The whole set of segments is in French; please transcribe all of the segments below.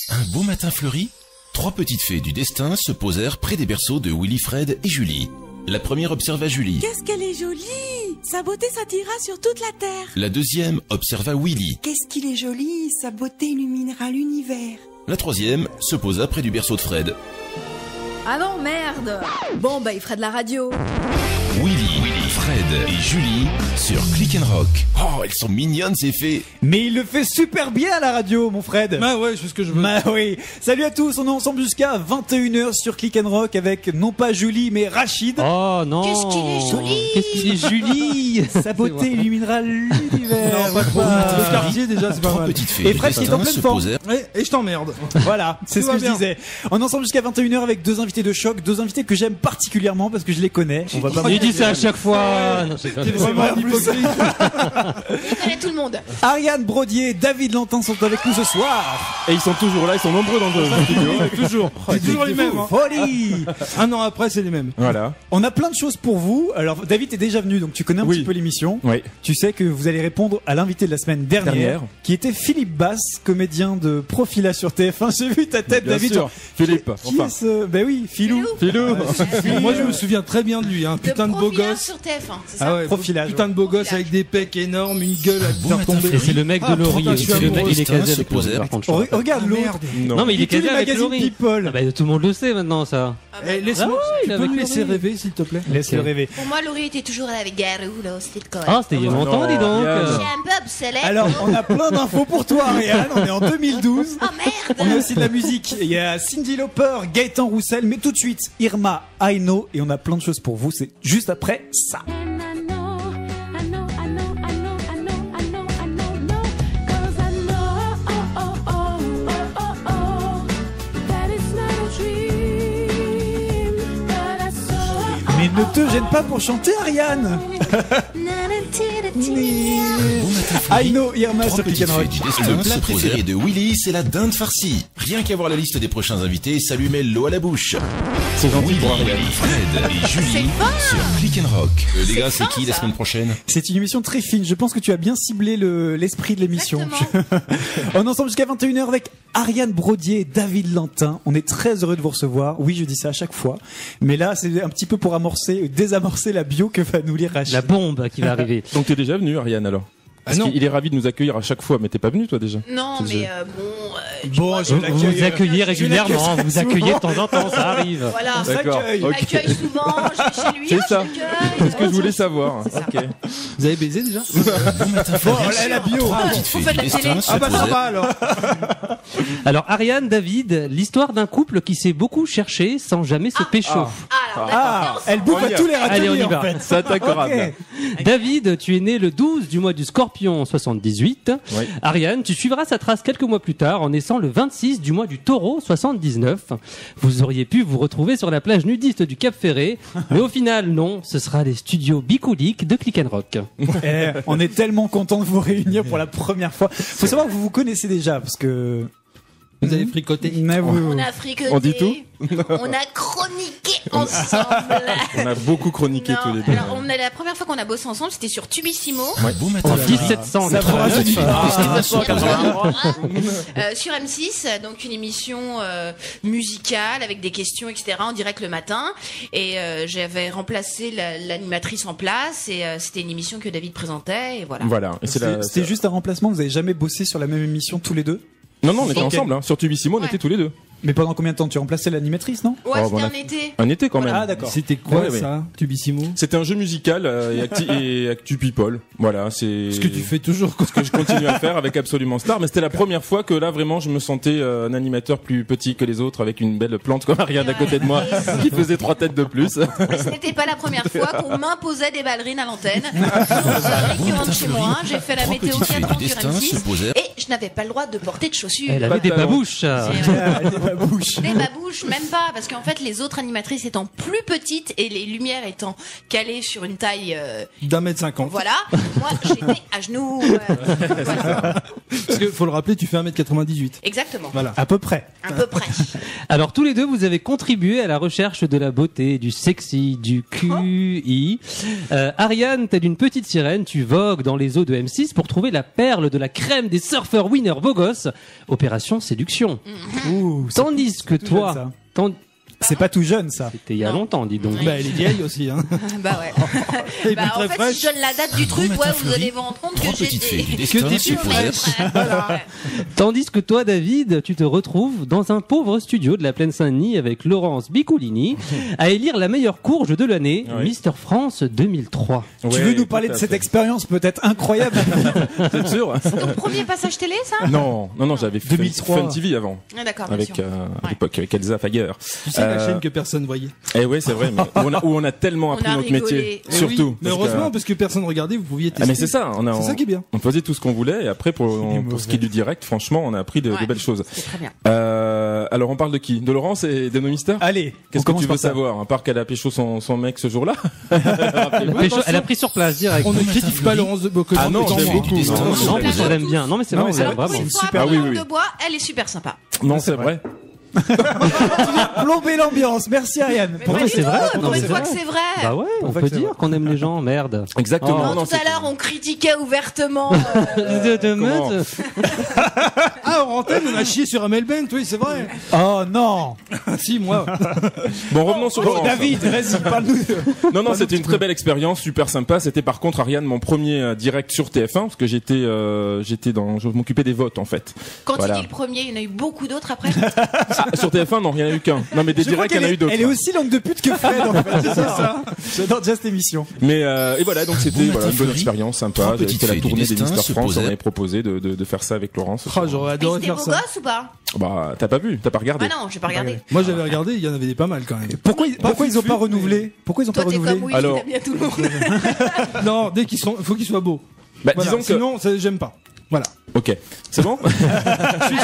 Un beau matin fleuri, 3 petites fées du destin se posèrent près des berceaux de Willy, Fred et Julie. La première observa Julie. Qu'est-ce qu'elle est jolie! Sa beauté s'attira sur toute la terre. La deuxième observa Willy. Qu'est-ce qu'il est joli! Sa beauté illuminera l'univers. La troisième se posa près du berceau de Fred. Ah non, merde! Bon, bah, il ferait de la radio. Willy, Fred et Julie sur Click and Rock. Oh, elles sont mignonnes ces fées. Mais il le fait super bien à la radio, mon Fred. Bah ouais, je fais ce que je veux. Bah oui. Salut à tous, on est ensemble jusqu'à 21h sur Click and Rock avec non pas Julie mais Rachid. Oh non. Qu'est-ce qu'il est joli. Qu'est-ce qu'il est Julie. Sa beauté illuminera l'univers. Non, pas trop. Le quartier déjà, c'est pas 3 mal. petites fées Et du Fred qui est en destin pleine se forme. posèrent. Ouais, et je t'emmerde. Voilà, c'est Tout ce va que je bien. disais. On est ensemble jusqu'à 21h avec 2 invités de choc, 2 invités que j'aime particulièrement parce que je les connais. On va pas Il dit ça à chaque fois. Non, c'est pas C'est vrai. vraiment hypocrite. Il connaît tout le monde. Ariane Brodier, David Lantin sont avec nous ce soir. Et ils sont toujours là, ils sont nombreux dans le studio. Toujours. C'est toujours les mêmes. Hein. Folie. Un an après, c'est les mêmes. Voilà. On a plein de choses pour vous. Alors David est déjà venu, donc tu connais un Oui. petit peu l'émission. Oui. Tu sais que vous allez répondre à l'invité de la semaine dernière, qui était Philippe Bass, comédien de Profila sur TF1. J'ai vu ta tête, Bien David. sûr. genre, Philippe. Qui Enfin. est ce... Ben oui, Philou. Philou. Moi, je me souviens très bien de lui. Hein. Putain de beau profilage gosse. sur TF1, c'est ça? Ah ouais, Profilage. putain de beau gosse avec des pecs énormes, une gueule à te Bon faire matin, tomber. Et c'est le mec de Ah, Laurie. putain, je suis C'est le mec, amoureux. il est casé Se avec Laurie, posèrent. par contre. je crois. Regarde l'autre. Non. Non, mais il est Et tous casé les avec magazines Laurie. People. Ah bah, tout le monde le sait maintenant, ça. Eh, laisse-moi, Ah ouais, il tu est peux avec me laisser Laurie. rêver, s'il te plaît. Laisse-le Ok. rêver. Pour moi, Laurie était toujours là avec Garou, là, c'était le corps. Ah, c'était il y a longtemps, non, dis donc. Yann. Je suis un peu obsolète. Alors, on a plein d'infos pour toi, Ariane. On est en 2012. Oh merde! On a aussi de la musique. Il y a Cyndi Lauper, Gaëtan Roussel, mais tout de suite, Irma, I Know. Et on a plein de choses pour vous. C'est juste après ça. Mais ne te gêne pas pour chanter, Ariane. I Know, Irma 3 sur Click petites and fées Rock. du destin. Le plat préféré de Willy, c'est la dinde farcie. Rien qu'à voir la liste des prochains invités, ça lui met l'eau à la bouche. C'est gentil Willy, pour Ariane. Fred et Julie sur Click and Rock. Les gars, c'est fin, qui la ça. semaine prochaine? C'est une émission très fine. Je pense que tu as bien ciblé l'esprit de l'émission. Exactement. On est ensemble jusqu'à 21h avec Ariane Brodier et David Lantin. On est très heureux de vous recevoir. Oui, je dis ça à chaque fois. Mais là, c'est un petit peu pour désamorcer la bio que va nous lire Rachid. La bombe qui va arriver. Donc t'es déjà venu, Ariane, alors? Parce non. qu'il est ravi de nous accueillir à chaque fois, mais t'es pas venu, toi, déjà? Non, C'est mais bon. Bon, je Vous vous accueillez régulièrement, vous accueillez de temps en temps, ça arrive. Voilà. On D'accord. s'accueille. Il Ok. m'accueille souvent, je vais chez lui. C'est je ça. l'accueille. C'est ce que je voulais savoir. ça. Ok. Vous avez baisé déjà? Bon matin, Fred. là, la bio. 3 petites On fées fait du de la destin télé. se Ah bah ça posèrent. va alors. Alors, Ariane, David, l'histoire d'un couple qui s'est beaucoup cherché sans jamais se pécho. Alors, Ah, elle bouffe On à y tous les Allez, on y râteliers, en va. fait. Ça t'accorde. Ok. David, tu es né le 12 du mois du Scorpion 78. Oui. Ariane, tu suivras sa trace quelques mois plus tard en naissant le 26 du mois du Taureau 79. Vous auriez pu vous retrouver sur la plage nudiste du Cap Ferré, mais au final, non, ce sera les studios Bicoulic de Click and Rock. Eh, on est tellement content de vous réunir pour la première fois. Faut savoir que vous vous connaissez déjà parce que Vous avez fricoté. Mais oui, On oui. a fricoté. On dit tout On a chroniqué ensemble. On a beaucoup chroniqué Non, tous les deux. alors, la première fois qu'on a bossé ensemble, c'était sur Tubissimo. Bon matin, En Fred. 1700, Ça vous rajeunit. Sur M6, donc une émission musicale avec des questions, etc. en direct le matin. Et j'avais remplacé l'animatrice en place et c'était une émission que David présentait et voilà. Voilà. Et c'est la- C'était juste un remplacement. Vous avez jamais bossé sur la même émission tous les deux? Non, non, on était Ok. ensemble, hein. Sur Tubissimo, on Ouais. était tous les deux. Mais pendant combien de temps tu remplaçais l'animatrice, non? Ouais, Oh, c'était bon, on a- un été. Un été quand même. Ah d'accord. C'était quoi Ouais, ouais. ça, Tubissimo? C'était un jeu musical et Actu People. Voilà, c'est Ce que tu fais toujours quoi. ce que je continue à faire avec Absolument Star. Mais c'était la première fois que là vraiment je me sentais un animateur plus petit que les autres avec une belle plante comme Ariane à côté de moi qui faisait 3 têtes de plus. Mais ce n'était pas la première fois qu'on m'imposait des ballerines à l'antenne. Récurrente chez moi, j'ai fait la Trois météo petites filles 4 ans du sur destin se M6 posèrent. et je n'avais pas le droit de porter de chaussures. Elle Pas avait de des talent. babouches. C'est, Ah, elle est ma bouche. des babouches touche même pas, parce qu'en fait, les autres animatrices étant plus petites et les lumières étant calées sur une taille, d'1m50. voilà, moi j'étais à genoux. Voilà. Parce que faut le rappeler, tu fais 1m98. Exactement. Voilà. À peu près. À peu près. Alors tous les deux, vous avez contribué à la recherche de la beauté, du sexy, du QI. Ariane, telle une petite sirène, tu vogues dans les eaux de M6 pour trouver la perle de la crème des surfeurs winners beaux gosses. Opération séduction. Ouh, c'est Tandis que tout jeune, toi, ça. tant- C'est pas tout jeune, ça. c'était il y a Non. longtemps, dis donc. Oui. Bah, elle est vieille aussi, hein. Bah ouais. Elle est Bah, plus en très fait, fraîche. si je donne la date du truc, matin ouais, vous fleuri, allez vous rendre compte Trois que j'ai petites fées du des... destin des se pures posèrent. Voilà. Tandis que toi, David, tu te retrouves dans un pauvre studio de la Plaine Saint-Denis avec Laurence Bicoulini à élire la meilleure courge de l'année, Oui. Mister France 2003. Tu Ouais, veux nous parler tout de à cette fait. expérience peut-être incroyable? T'es sûr? Ton premier passage télé, ça? Non, j'avais fait 2003. Fun TV avant, Ah, d'accord, bien avec sûr. à l'époque avec Elsa Fager. Tu sais, la Euh, chaîne que personne voyait. Eh ouais, c'est vrai, mais où on a tellement On appris a notre rigolé. métier, Eh surtout. Mais parce que- heureusement, parce que personne regardait, vous pouviez tester. Ah mais c'est ça, C'est ça qui est bien. on faisait tout ce qu'on voulait et après pour ce qui est du direct, franchement, on a appris de Ouais. belles choses. C'est très bien. Alors on parle de qui? De Laurence et de nos mystères? Allez, Qu'est-ce on que commence tu veux par ça. savoir? À part qu'elle a pécho son mec ce jour-là? Elle a pris sur place direct. On ne critique pas Laurence de Boccolin. Ah non, autant je l'aime moi. beaucoup. Destin Non, se Non, mais posèrent. on l'aime bien. Non, mais c'est Non, vrai, mais on c'est l'aime Pour vraiment. une fois, super. par Ah oui, langue oui, de oui. bois, elle est super sympa. Non, c'est vrai. Plomber l'ambiance. Merci Ariane. Mais Pour pas toi, du c'est tout, vrai. pour mais une c'est fois vrai. que c'est vrai. Bah ouais, on Pour peut que c'est dire vrai. qu'on aime les gens, merde. Exactement. Oh. Non, Non, tout à l'heure, on critiquait ouvertement. Comment Ah, en antenne, on a chié sur Amel Bent, oui, c'est vrai. Oh non. Si, moi. Bon, revenons sur Bon, Laurence. David, vas-y, parle-nous. Non, c'était une très belle expérience, super sympa. C'était par contre, Ariane, mon premier direct sur TF1, parce que je m'occupais des votes en fait. Quand Voilà. il dit le premier, il y en a eu beaucoup d'autres après. Sur TF1, non, il n'y en a eu qu'un. Non, mais des Je crois directs, il y en a eu d'autres. Elle est aussi langue de pute que Fred, en fait. C'est ça. J'adore déjà cette émission. Mais et voilà, donc c'était Bon voilà, une matin, bonne Fleury. expérience sympa. Trois J'avais petites fait la fées du tournée des destin Mister se France. On posèrent. m'avait proposé de faire ça avec Laurence. Ah, j'aurais Mais adoré c'était faire beau ça. gosse ou pas? Bah, t'as pas vu, t'as pas regardé. Ah non, j'ai pas regardé. Moi, j'avais regardé, il y en avait des pas mal quand même. Pourquoi ils ont pas renouvelé? Pourquoi ils ont pas Toi, t'es renouvelé? comme oui, Alors- t'aimes bien tout le monde. Non, dès qu'ils sont, faut qu'ils soient beaux. Bah, Voilà, disons que. sinon, ça, j'aime pas. Voilà. Ok, c'est bon. C'est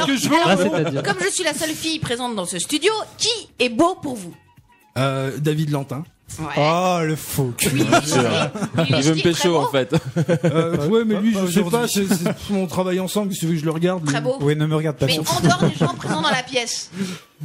ce que je veux. Ah, c'est-à-dire. Comme je suis la seule fille présente dans ce studio, qui est beau pour vous? David Lantin. Ouais. Oh, le faux. Willy Il veut me Steel, très pécho beau. en fait. Ouais, mais lui, pas je sais pas, aujourd'hui. c'est on travaille ensemble, si tu veux que je le regarde. lui. Très beau. Oui, ne me regarde pas. Mais en dehors des gens présents dans la pièce.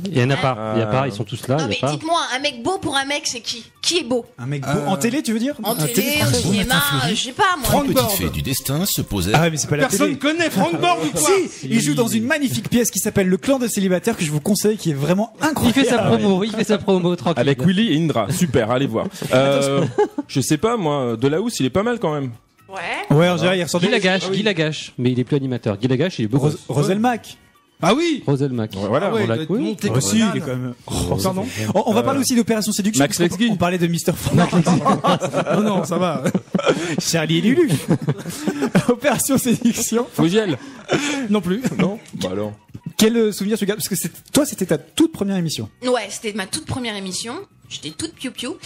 Il y en a pas. Il y a pas. Ils sont tous là. Non Il y mais a pas. dites-moi, un mec beau pour un mec, c'est qui? Qui est beau? Un mec beau. En télé, tu veux dire? En Un télé, au français. cinéma, je sais pas moi. Franck Petite Bord. fée du destin se Ah posèrent. ouais, mais c'est pas la Personne télé. connaît Franck Bord ou quoi? Si, il joue dans une magnifique pièce qui s'appelle Le Clan de célibataires que je vous conseille, qui est vraiment Il incroyable. fait sa promo. Il fait sa promo tranquille. Avec Willy et Indra, super, allez voir. Je sais pas moi, de la housse, il est pas mal quand même. Ouais. Ouais, en général, il ressemble Guy Lagache, Guy Lagache, mais il est plus animateur. Guy Lagache, il est beau. Roselmack. Ah oui. Roselmack. Voilà. Ah ouais, on l'a il doit être oui. monté Oh, comme si, un il est âne. quand même. Pardon. On va parler aussi d'Opération Séduction. Max parce qu'on- Lexguy. On parlait de Mister Franck. Non, non, ça va. Charlie et Lulu. Opération Séduction. Fogiel. Non plus. Non. Bah alors. Quel souvenir tu gardes? Parce que toi, c'était ta toute première émission. Ouais, c'était ma toute première émission. J'étais toute piou-piou.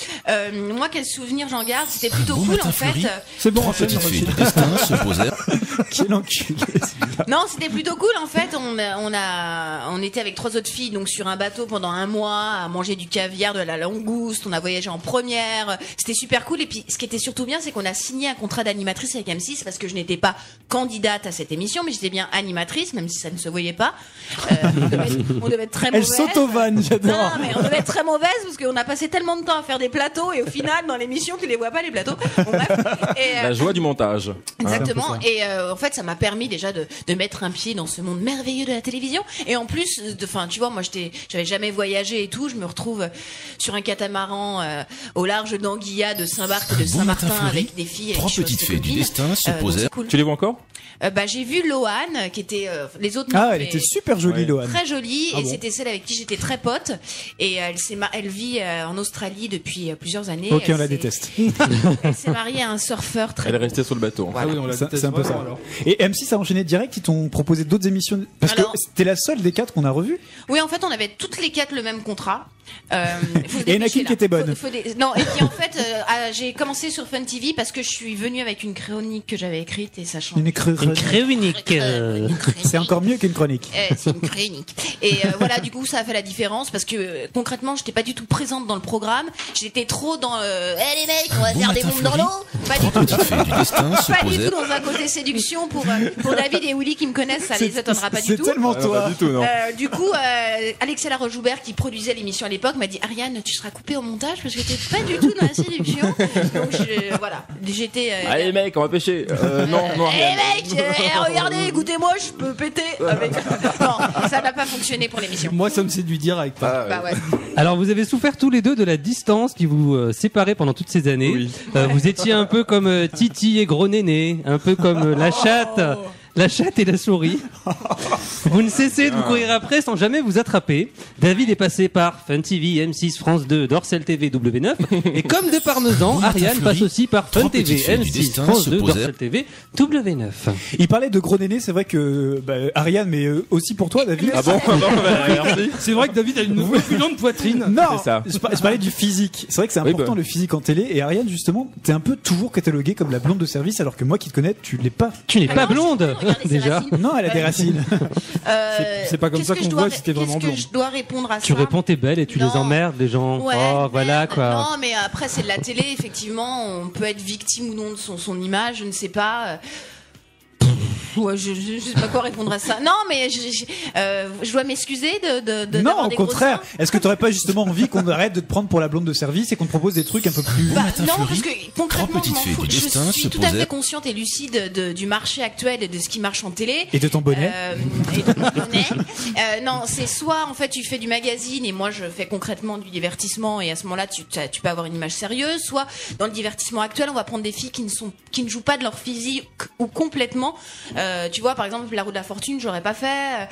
Moi, quel souvenir j'en garde? C'était plutôt Bon cool matin, en fait. Fleury. C'est bon, Trois enchaîne, petites fées enchaîne. du destin se posèrent. Quel enculé. Non, c'était plutôt cool en fait. On était avec 3 autres filles donc sur un bateau pendant un mois à manger du caviar, de la langouste. On a voyagé en première. C'était super cool. Et puis, ce qui était surtout bien, c'est qu'on a signé un contrat d'animatrice avec M6 parce que je n'étais pas candidate à cette émission, mais j'étais bien animatrice, même si ça ne se voyait pas. On devait être très Elle mauvaise. s'auto-vanne, j'adore. Non, mais on devait être très mauvaise parce qu'on a passé tellement de temps à faire des plateaux et au final, dans l'émission, tu les vois pas les plateaux. Bon, bref. Et, La joie du montage. exactement. Et en fait, ça m'a permis déjà de mettre un pied dans ce monde merveilleux de la télévision. Et en plus, enfin, tu vois, moi, j'avais jamais voyagé et tout. Je me retrouve sur un catamaran au large d'Anguilla, de Saint-Barth et de Bon matin, Saint-Martin Fleury. avec des filles. Trois avec qui je petites restais fées du copine. destin se Donc, posèrent. c'est cool. Tu les vois encore? Bah, j'ai vu Loane, qui était les autres. Ah, non, elle mais- était super jolie, Ouais. Loane. très jolie Ah et bon. c'était celle avec qui j'étais très pote et elle vit en Australie depuis plusieurs années. Ok, Elle on la s'est- déteste. Elle s'est mariée à un surfeur très Elle est beau. restée sur le bateau. Ah oui, on l'a C'est détesté un peu vraiment, ça. alors. Et M6 a enchaîné direct, ils t'ont proposé d'autres émissions. Parce Alors- que c'était la seule des 4 qu'on a revues. Oui, en fait, on avait toutes les 4 le même contrat. Faut se Et dépêcher, Anakin là. qui était bonne. Non, et puis en fait, j'ai commencé sur Fun TV parce que je suis venue avec une chronique que j'avais écrite et ça change. Une pas chronique. C'est encore mieux qu'une chronique. C'est une chronique. Et voilà, du coup, ça a fait la différence parce que concrètement, j'étais pas du tout présente dans le programme. J'étais trop dans les mecs, on va faire des bombes dans l'eau. Pas du tout. Petite fée du destin se Pas du posait. tout dans un côté séduction pour David et Willy qui me connaissent, ça les étonnera pas du tout. C'est tellement Ah, toi. pas du tout, non. Du coup, Alexia Laroche-Joubert qui produisait l'émission à l'époque m'a dit Ariane, tu seras coupée au montage parce que t'es pas du tout dans la séduction. Donc voilà, j'étais. Allez mec, on va pêcher. Non, rien. mec, regardez, écoutez-moi, je peux péter avec. Non, ça n'a pas fonctionné pour l'émission. Moi, ça me séduit direct. Bah ouais. Alors vous avez souffert tous les deux de la distance qui vous séparait pendant toutes ces années. Oui. Vous étiez un peu comme Titi et Gros Néné, un peu comme la chatte. La chatte et la souris. Vous ne cessez de vous courir après sans jamais vous attraper. David est passé par Fun TV, M6, France 2, Dorsel TV, W9. Et comme de parmesan, Ariane passe aussi par Fun Trois TV, petites fées du M6, destin France se 2, posèrent. Dorsel TV, W9. Il parlait de gros néné, c'est vrai que Ariane, mais aussi pour toi, David. Ah bon, merci. C'est vrai que David a une opulente poitrine. Non, C'est ça. je parlais du physique. C'est vrai que c'est Oui, important bah. le physique en télé. Et Ariane, justement, t'es un peu toujours cataloguée comme la blonde de service, alors que moi qui te connais, tu l'es pas. Tu n'es pas non, blonde, regardez ses déjà. racines. Non, elle a des racines. C'est pas comme ça qu'on voit si t'es vraiment Qu'est-ce blonde. que je dois répondre à ça Tu réponds t'es belle et tu Non. les emmerdes, les gens. Ouais, Oh, voilà, merde. quoi. Non, mais après, c'est de la télé, effectivement. On peut être victime ou non de son image, je ne sais pas. Ouais, je sais pas quoi répondre à ça. Non, mais je dois m'excuser de Non, d'avoir au des gros contraire. seins. Est-ce que t'aurais pas justement envie qu'on arrête de te prendre pour la blonde de service et qu'on te propose des trucs un peu plus. Bah, matin non, fleuri, parce que concrètement, trois petites je m'en fées fous. du Je destin suis se tout à fait posèrent. consciente et lucide du marché actuel et de ce qui marche en télé. Et de ton bonnet. Et de mon bonnet. Non, c'est soit en fait tu fais du magazine et moi je fais concrètement du divertissement et à ce moment-là tu peux avoir une image sérieuse. Soit dans le divertissement actuel, on va prendre des filles qui ne jouent pas de leur physique ou complètement. Tu vois, par exemple, La Roue de la Fortune, j'aurais pas fait.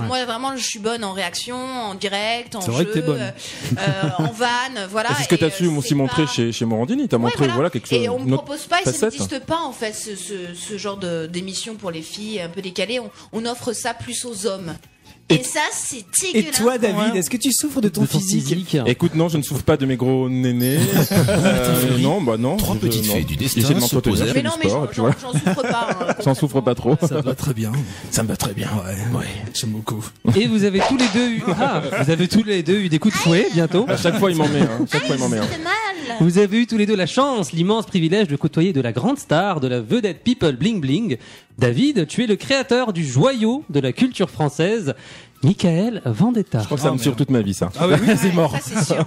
Moi vraiment, je suis bonne en réaction, en direct, en C'est vrai jeu, que t'es bonne. en vanne, voilà. C'est ce que t'as Et, su aussi c'est montrer pas- chez Morandini. T'as montré Ouais, voilà quelque chose. Et on me une autre propose pas, et ça facette. n'existe pas en fait ce genre d'émission pour les filles un peu décalées. On offre ça plus aux hommes. Et ça, c'est Et dégueulasse. toi, David, Ouais. est-ce que tu souffres de ton De ton physique Écoute, non, je ne souffre pas de mes gros nénés. Non, bah non. Trois je- petites non. fées du destin J'essaie de se m'entretenir, posèrent. je Mais fais non, du mais sport, et puis voilà. j'en souffre pas. J'en souffre pas trop. Ça va très bien. Ça me va très bien. Ouais. J'aime beaucoup. Et vous avez tous les deux eu, vous avez tous les deux eu des coups de fouet bientôt. À chaque fois, il m'en met. Chaque fois, il m'en met. C'est mal. Vous avez eu tous les deux la chance, l'immense privilège de côtoyer de la grande star, de la vedette people bling bling. David, tu es le créateur du joyau de la culture française, Michael Vendetta. Je crois que ça me tire toute ma vie, ça. Ah oui, oui. C'est mort. Ça, c'est sûr.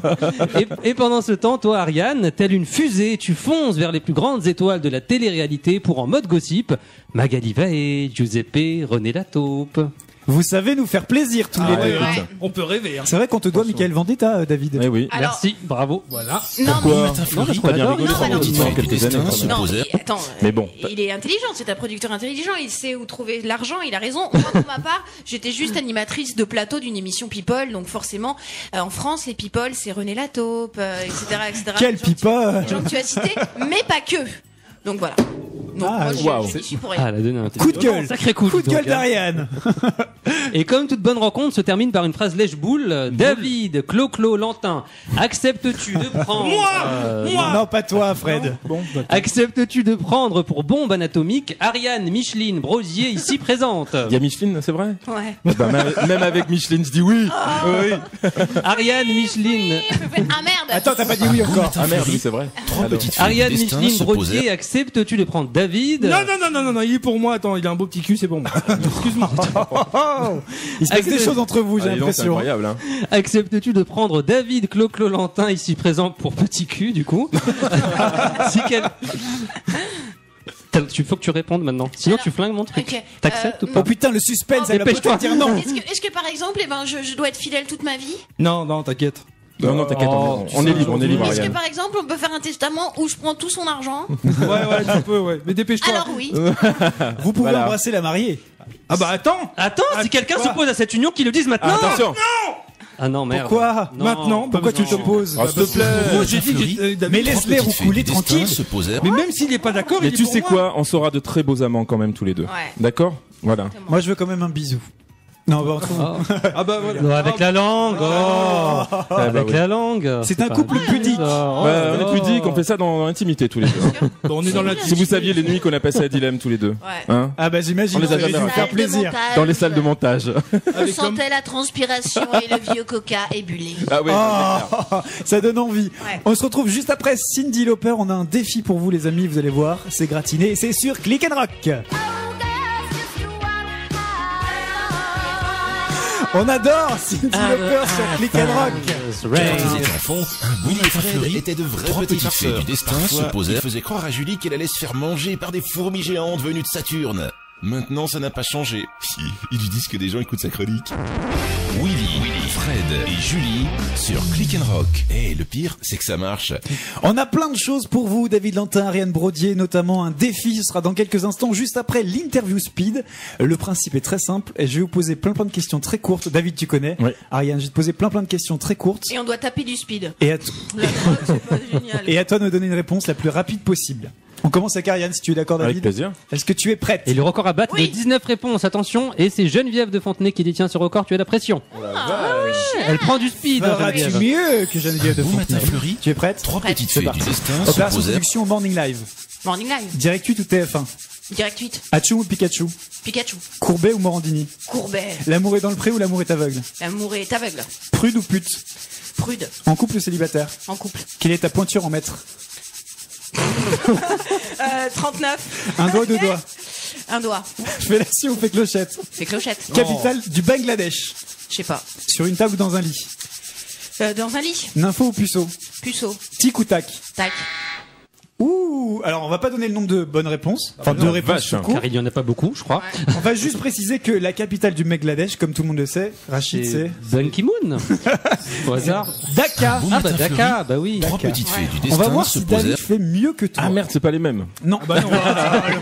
Et pendant ce temps, toi, Ariane, telle une fusée, tu fonces vers les plus grandes étoiles de la télé-réalité pour en mode gossip. Magali Vaé, Giuseppe, René Lataupe. Vous savez nous faire plaisir tous les ouais, deux. écoute. Ouais. On peut rêver. Hein. C'est vrai qu'on te doit Michael Vendetta, David. Eh oui. Alors, Merci, bravo. Voilà. non, Quoi Matin Non, mais je fleuri, crois bien Non, rigoler. mais non. petites Dans fées du quelques destin années, se non, posèrent. attends. Mais bon. Il est intelligent, c'est un producteur intelligent, il sait où trouver l'argent, il a raison. Moi, pour ma part, j'étais juste animatrice de plateau d'une émission People, donc forcément, en France, les People, c'est René Lataupe, etc., etc. Quel Les gens que tu- pipa. les gens que tu as cités, mais pas que. Donc voilà. Donc Ah, moi, waouh. j'y suis pour Ah, rien. elle a donné un Coup de gueule. Sacré coup. Coup de dis donc, gueule hein. d'Ariane. Et comme toute bonne rencontre se termine par une phrase lèche-boule, David, Clo-Clo, Lantin, acceptes-tu de prendre... Non, pas toi, Fred. Bon, bah, Acceptes-tu de prendre pour bombe anatomique Ariane, Micheline, Brosier ici présente? Il y a Micheline, c'est vrai Ouais. Bah, même avec Micheline, je dis oui. Oui. Ariane, Micheline, Ah merde. Attends, t'as pas dit oui encore. Ah merde, oui, c'est vrai. Trois Alors. petites fées Ariane, du destin Micheline, se Brosier, posèrent. acceptes-tu de prendre David? non, il est pour moi. Attends, il a un beau petit cul, c'est bon. Excuse-moi. Il se passe des choses entre vous, j'ai Ah, dis donc, c'est l'impression. incroyable. Hein. Acceptes-tu de prendre David, Clo-Clo, Lantin ici présent pour petit cul du coup? Si quel... Il faut que tu répondes maintenant. Sinon Alors, tu flingues mon truc. ok. T'acceptes ou Oh pas? putain, le suspense, elle va Dépêche-toi. peut-être dire non. Est-ce que par exemple, je dois être fidèle toute ma vie? Non, t'inquiète. Non, t'inquiète, Oh, on est libre, Est-ce que Ariane. par exemple, on peut faire un testament où je prends tout son argent? Ouais, tu peux, ouais. Mais dépêche-toi. Alors oui. Vous pouvez Voilà. embrasser la mariée. Ah bah attends. Attends, si quelqu'un quoi s'oppose à cette union, qu'il le dise maintenant. Attention. Ah non, merde. Pourquoi Non. Maintenant. Pourquoi tu t'opposes Ah, s'il te plaît. Moi j'ai dit que David- Mais laisse-les Trois petites fées roucouler du destin tranquille. se posèrent. Mais même s'il est pas d'accord, Mais il est tu pour sais moi. quoi On sera de très beaux amants quand même tous les deux. Ouais. D'accord Voilà. Moi, je veux quand même un bisou. Non, bah, on trouve- Ah bah voilà. Non, avec la langue. Oh, avec oui. la langue. C'est un pas couple bien, pudique. ça. Oh, Bah, on est oh. pudique, on fait ça dans l'intimité tous les deux. hein. Bon, on est dans la. Si vous saviez les nuits qu'on a passées à Dilemme tous les deux. Ouais. Hein, Ah bah j'imagine, On les a ça aurait jamais dû vous faire Salle de plaisir. montage. dans les salles de montage. On Avec comme- sentait la transpiration et le vieux coca ébulé. Ah oui, Oh, ça donne envie. Ouais. On se retrouve juste après Cyndi Lauper. On a un défi pour vous, les amis. Vous allez voir, c'est gratiné. Et c'est sur Click and Rock. On adore Cyndi Lauper sur Click and Rock. Quand ils étaient enfants, Willy et Fred étaient de vraies petites fées du destin, se posaient et faisaient croire à Julie qu'elle allait se faire manger par des fourmis géantes venues de Saturne. Maintenant, ça n'a pas changé. Si, ils lui disent que des gens écoutent sa chronique. Willy, Fred et Julie sur Click and Rock. Et le pire, c'est que ça marche. On a plein de choses pour vous, David Lantin, Ariane Brodier, notamment un défi. Ce sera dans quelques instants, juste après l'interview speed. Le principe est très simple et je vais vous poser plein de questions très courtes. David, tu connais. Oui. Ariane, je vais te poser plein de questions très courtes. Et on doit taper du speed. Et à, La drogue, c'est pas génial. et à toi de me donner une réponse la plus rapide possible. On commence avec Ariane, si tu es d'accord, Avec David. plaisir. Est-ce que tu es prête? Et le record à battre Oui. de 19 réponses, attention, et c'est Geneviève de Fontenay qui détient ce record, tu as la pression. Elle prend du speed. hein, Feras-tu Geneviève. mieux que Geneviève de Bon matin Fontenay? fleuri, Tu es prête? trois Prête. petites C'est fées parti. du destin se Opération posèrent. production Morning Live. Morning Live. Direct 8 ou TF1? Direct 8. Hachoum ou Pikachu? Pikachu. Courbet ou Morandini? Courbet. L'amour est dans le pré ou l'amour est aveugle? L'amour est aveugle. Prude ou pute? Prude. En couple ou célibataire? En couple. Quelle est ta pointure en mètres? 39. Un doigt ou deux doigts? Un doigt. Fellation ou fait clochette? C'est clochette. Capitale du Bangladesh? Je sais pas. Sur une table ou dans un lit? Dans un lit. Nympho ou puceau? Puceau. Tic ou tac? Tac. Ouh, alors on va pas donner le nombre de bonnes réponses, enfin de réponses vache, tout hein. court. Car il y en a pas beaucoup, je crois. On va juste préciser que la capitale du Bangladesh, comme tout le monde le sait, Rachid, c'est Ban Ki-moon. Au hasard. Dakar. Bon Ah bah matin fleuri, Dakar, bah oui. trois Dakar. petites fées du On va destin voir se si David posèrent. fait mieux que toi. Ah merde, c'est pas les mêmes. Non, bah non.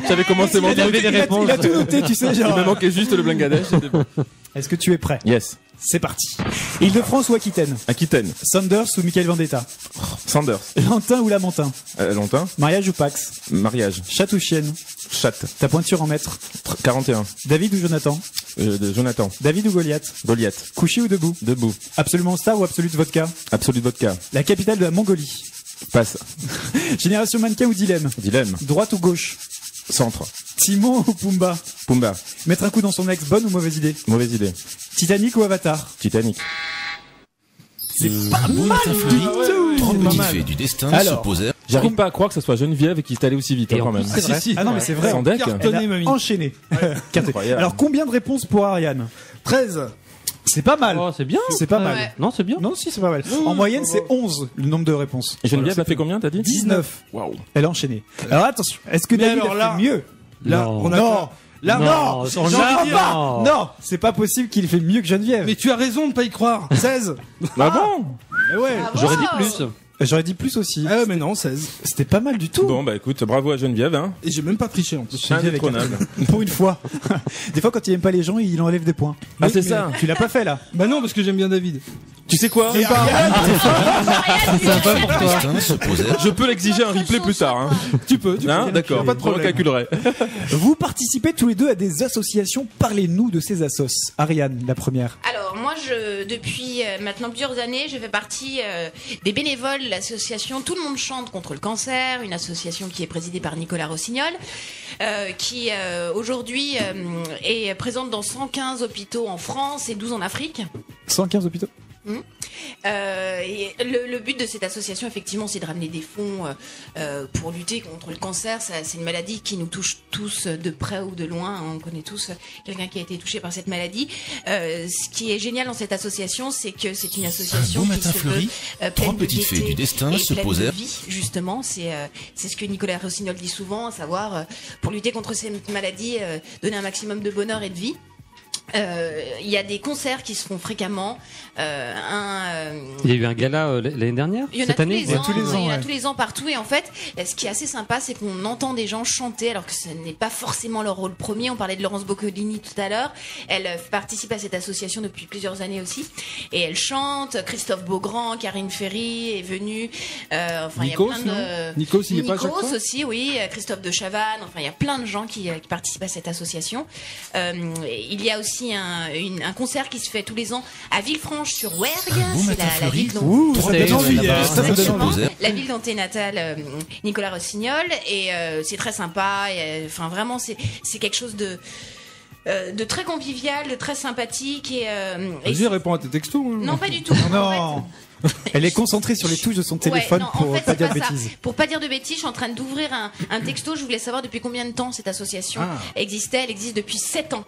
J'avais commencé mon Il avait des réponses. Il a tout noté, tu sais, Il me genre. manquait juste le Bangladesh. c'était bon. Est-ce que tu es prêt? Yes. C'est parti. Île-de-France ou Aquitaine? Aquitaine. Sanders ou Michael Vendetta? Sanders. Lantin ou Lamentin? Longtemps. Mariage ou Pax? Mariage. Chatte ou chienne? Chatte. Ta pointure en mètres? 41. David ou Jonathan? De Jonathan. David ou Goliath? Goliath. Couché ou debout? Debout. Absolument star ou absolute vodka? Absolute vodka. La capitale de la Mongolie? Passe. Génération mannequin ou dilemme? Dilemme. Droite ou gauche? Centre. Timon ou Pumba? Pumba. Mettre un coup dans son ex, bonne ou mauvaise idée? Mauvaise idée. Titanic ou Avatar? Titanic. C'est pas Bon matin fleuri, trois C'est pas petites mal. fées du destin Alors. se posèrent. J'arrive pas à croire que ce soit Geneviève et qu'il est allé aussi vite Et hein, en quand même. plus, c'est vrai. Ah non mais c'est vrai. Sans deck. Elle a Cartonné, mamie. enchaîné. Cartonné. Incroyable. Alors combien de réponses pour Ariane? 13. C'est pas mal. Oh, c'est bien. C'est pas mal. Ouais. Non, c'est bien. Non si c'est pas mal. En moyenne c'est 11 le nombre de réponses. Et Geneviève a fait combien, t'as dit 19. Waouh. Elle a enchaîné. Alors attention, est-ce que Mais David alors a là- fait mieux? Là, Non. on a. Non. Là, Non, non, on j'en l'a crois dit, pas. non. Non, c'est pas possible qu'il fait mieux que Geneviève. Mais tu as raison de pas y croire. 16. Ah bon. Eh ouais. J'aurais dit plus. J'aurais dit plus aussi. Ah ouais, mais non, 16. C'était pas mal du tout. Bon bah écoute, bravo à Geneviève hein. Et j'ai même pas triché en plus. Geneviève est Indétrônable. Pour une fois. Des fois, quand il aime pas les gens, il enlève des points. Ah, c'est Mais ça. Tu l'as pas fait là. Bah non, parce que j'aime bien David. Tu sais quoi Trois petites fées du destin se posèrent. Je peux l'exiger un replay plus tard hein. Tu peux, Hein d'accord, Pas de je le problème. calculerai. Vous participez tous les deux à des associations. Parlez-nous de ces assos. Ariane, la première. Alors moi, depuis maintenant plusieurs années, je fais partie des bénévoles de l'association Tout le monde chante contre le cancer, une association qui est présidée par Nicolas Rossignol, qui aujourd'hui est présente dans 115 hôpitaux en France et 12 en Afrique. 115 hôpitaux. Et le but de cette association, effectivement, c'est de ramener des fonds pour lutter contre le cancer. C'est une maladie qui nous touche tous de près ou de loin. On connaît tous quelqu'un qui a été touché par cette maladie. Ce qui est génial dans cette association, c'est que c'est une association Bon qui matin se fleuri, veut trois pleine de petites fées gaieté du destin et se pleine posèrent. de vie, justement. C'est ce que Nicolas Rossignol dit souvent, à savoir pour lutter contre cette maladie, donner un maximum de bonheur et de vie. Il y a des concerts qui se font fréquemment. Il y a eu un gala l'année dernière, Il y en a cette tous année. les ans, tous les ans, il y en a ouais. tous les ans partout. Et en fait, ce qui est assez sympa, c'est qu'on entend des gens chanter, alors que ce n'est pas forcément leur rôle premier. On parlait de Laurence Boccolini tout à l'heure. Elle participe à cette association depuis plusieurs années aussi. Et elle chante. Christophe Beaugrand, Karine Ferry est venue. Enfin, Nikos, il y a plein de... Nikos, il est pas à chaque Nikos fois aussi, Christophe de Chavannes. Enfin, il y a plein de gens qui participent à cette association. Il y a aussi aussi un concert qui se fait tous les ans à Villefranche-sur-Ouergue. Bon C'est matin, la Fleury. ville dont... Ouh, ça C'est- donne envie. là-bas. Ça me donne Exactement. envie. La ville dont est natal Nicolas Rossignol, et c'est très sympa. Enfin, vraiment, c'est quelque chose de très convivial, de très sympathique et Vas-y, réponds à tes textos. hein. non, pas du tout. Non. Elle est concentrée sur les touches de son téléphone Ouais, non, pour en fait, pas c'est dire de ça. bêtises. Pour pas dire de bêtises, je suis en train d'ouvrir un texto. Je voulais savoir depuis combien de temps cette association existait. Elle existe depuis 7 ans.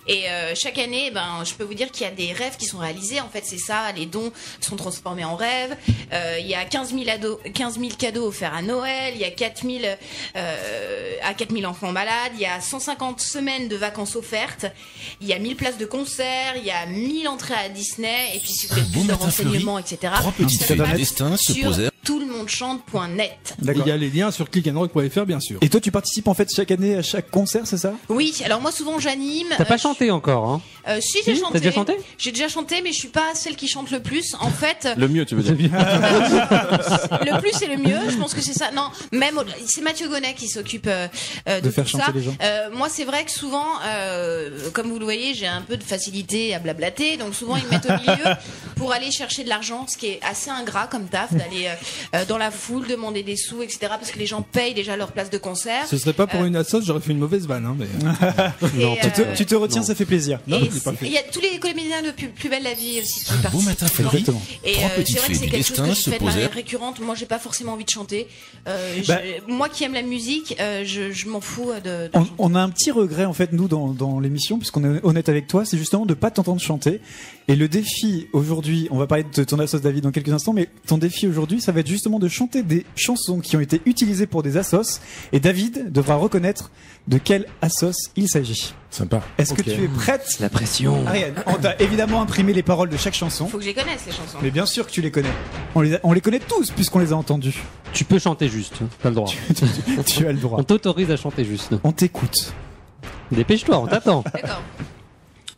Et chaque année, je peux vous dire qu'il y a des rêves qui sont réalisés. En fait, c'est ça, les dons sont transformés en rêves. Il y a 15 000 cadeaux offerts à Noël. Il y a 4 000 enfants malades. Il y a 150 semaines de vacances offertes. Il y a 1000 places de concert. Il y a 1000 entrées à Disney. Et puis, si vous voulez Bon plus de matin, renseignements, etc., Trois petites ça feuilles se du passe destin se sur posèrent. toutlemonde-chante.net. Il D'accord. y a les liens sur clickandrock.fr, bien sûr. Et toi, tu participes en fait chaque année à chaque concert, c'est ça? Oui, alors moi souvent j'anime. T'as pas chanté encore, hein? Si, j'ai Si, chanté. t'as déjà chanté J'ai déjà chanté, mais je suis pas celle qui chante le plus. En fait, Le mieux, tu veux dire. le plus et le mieux, je pense que c'est ça. Non, même c'est Mathieu Gonnet qui s'occupe de faire tout chanter ça. les gens. Moi, c'est vrai que souvent, comme vous le voyez, j'ai un peu de facilité à blablater, donc souvent ils me mettent au milieu pour aller chercher de l'argent, ce qui est assez ingrat comme taf, d'aller dans la foule demander des sous, etc. Parce que les gens payent déjà leur place de concert. Ce serait pas pour une assoce, j'aurais fait une mauvaise vanne. Hein, mais... Et, Tu te retiens, ça fait plaisir. Non, et je l'ai pas fait. il y a tous les comédiens de plus belle la vie aussi qui Bon participent. matin, Fleury. Exactement. Et Trois c'est petites vrai que fées c'est du quelque chose destin que je se fais de manière posèrent. récurrente. Moi, j'ai pas forcément envie de chanter. Bah- Moi qui aime la musique, je m'en fous de On a un petit regret en fait nous dans l'émission, puisqu'on est honnête avec toi, c'est justement de pas t'entendre chanter. Et le défi aujourd'hui, on va parler de ton assos David dans quelques instants, mais ton défi aujourd'hui, ça va être justement de chanter des chansons qui ont été utilisées pour des assos. Et David devra reconnaître de quelle assos il s'agit. Sympa. Est-ce Ok. que tu es prête? La pression. Ariane, on t'a évidemment imprimé les paroles de chaque chanson. Faut que je les connaisse les chansons. Mais bien sûr que tu les connais. On les connaît tous puisqu'on les a entendus. Tu peux chanter juste, t'as le droit. Tu as le droit. On t'autorise à chanter juste. On t'écoute. Dépêche-toi, on t'attend. D'accord.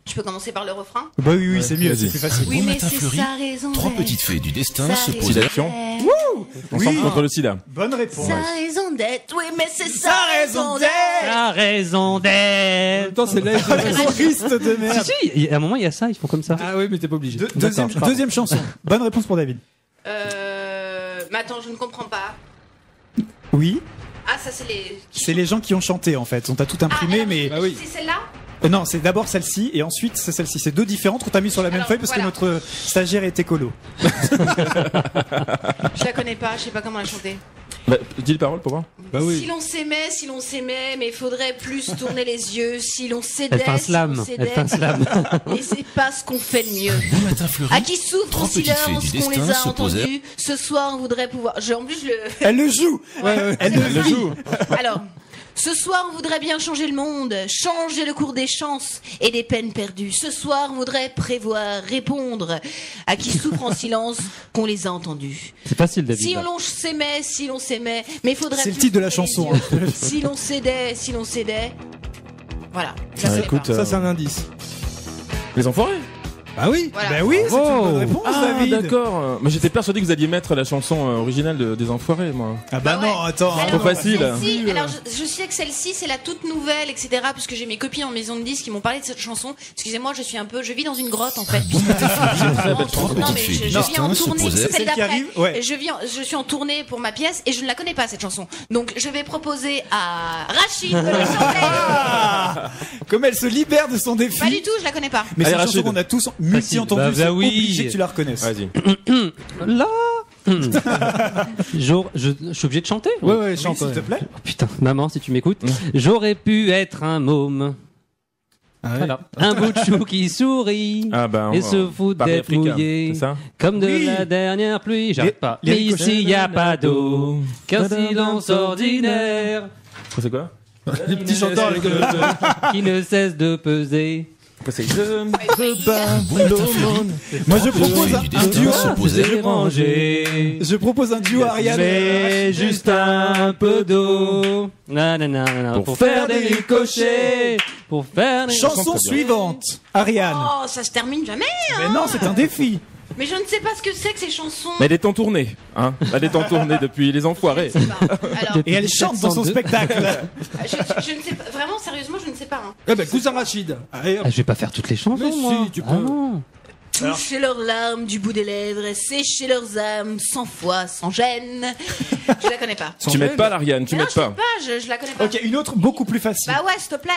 Je peux commencer par le refrain. Bah oui, c'est mieux, vas-y. c'est plus facile. Oui, Bon mais matin, c'est Fleury. sa raison Trois d'être. petites fées du destin Sa se raison posèrent. Action. d'être. Ensemble contre le sida. Bonne réponse. Sa raison d'être. Oui, mais c'est sa raison d'être. d'être. La raison En d'être. même temps, c'est là. Triste de merde. Si, si, il y a un moment, il y a ça, ils font comme ça. Ah oui, mais t'es pas obligé. Deuxième chanson. Bonne réponse pour David. Mais attends, je ne comprends pas. Oui, Ah, ça c'est les. c'est les gens qui ont chanté en fait. On t'a tout imprimé, alors, mais Bah oui. C'est celle-là. Non, c'est d'abord celle-ci et ensuite c'est celle-ci. C'est deux différentes qu'on t'a mis sur la même Alors, feuille parce voilà. que notre stagiaire est écolo. Je la connais pas, je sais pas comment la chanter. Bah, dis les paroles pour voir. Bah oui. Si l'on s'aimait, mais il faudrait plus tourner les yeux. Si l'on cédait, Elle fait un si slam. l'on Elle cédait. fait un slam. Et c'est pas ce qu'on fait de mieux. Bon matin, Fleury. À qui souffre Trois en petites fées silence du qu'on les destin a se posèrent. entendus. Ce soir, on voudrait pouvoir. En plus, je le. Elle le joue. Elle le joue. Alors, ce soir, on voudrait bien changer le monde, changer le cours des chances et des peines perdues. Ce soir, on voudrait prévoir, répondre à qui souffre en silence qu'on les a entendus. C'est facile, David. Si là. l'on s'aimait, mais il faudrait. C'est le plus titre de la tourner les chanson, yeux. Si l'on cédait. Voilà. Ça, Ah, c'est écoute, pas. Ça, c'est un indice. Les enfoirés. Ah oui. Voilà. Bah oui, c'est une bonne réponse, Ah David. d'accord. Mais j'étais persuadé que vous alliez mettre la chanson originale des Enfoirés, moi. Ah bah Ah ouais. non, attends. Alors, Trop facile. celle-ci, alors je sais que celle-ci c'est la toute nouvelle, etc. Parce que j'ai mes copines en maison de disques qui m'ont parlé de cette chanson. Excusez-moi, je vis dans une grotte en fait. puisque- Trois Non, petites mais fées du je vis en destin se tournée. posèrent. Celle Celle qui d'après. arrive, ouais. Je suis en tournée pour ma pièce et je ne la connais pas cette chanson. Donc je vais proposer à Rachid de la chanter. Ah, comme elle se libère de son défi. Pas du tout, je la connais pas. Mais c'est Allez, une chanson Rachid. qu'on a tous multi-entendue. Bah, c'est bah oui. obligé que tu la reconnaisses. Vas-y. Là. Je suis obligé de chanter. Ouais, ouais, Oui, chante. s'il te plaît. Oh, putain, maman, si tu m'écoutes. J'aurais pu être un môme. Ah ouais. Voilà. Un bout de chou qui sourit. Ah ben. Et se fout Paris d'être Africain, mouillé. c'est ça Comme de Oui. la dernière pluie. J'arrête Les- pas. les Mais ricochets. ici, y a pas d'eau. Qu'un silence ordinaire. C'est quoi? Les petits chanteurs avec le. Qui ne cesse de peser. Quoi, c'est Bon matin, Fleury. Moi je propose Fées du un destin duo. se posèrent. Dérangé. Je propose un duo Ariane. Mais juste un peu d'eau. Nanana, pour faire des ricochets. Pour faire des Chanson suivante. Ariane. Oh, ça se termine jamais. Mais non, c'est un défi. Mais je ne sais pas ce que c'est que ces chansons. Mais elle est en tournée, hein. Elle est en tournée depuis Les Enfoirés. Je ne sais pas. Alors, Et elle chante dans son 702. spectacle. je ne sais pas. Vraiment, sérieusement, je ne sais pas. Hein. Eh ben, cousin Rachid. Allez, hop. Ah, je vais pas faire toutes les chansons, Mais si, moi. tu peux. Ah non. Toucher leurs larmes du bout des lèvres et sécher leurs âmes sans foi, sans gêne. Je la connais pas. Tu m'aides pas, l'Ariane, tu Non, m'aides je sais pas. pas, je la connais pas. Ok, une autre beaucoup plus facile. Bah ouais, s'il te plaît.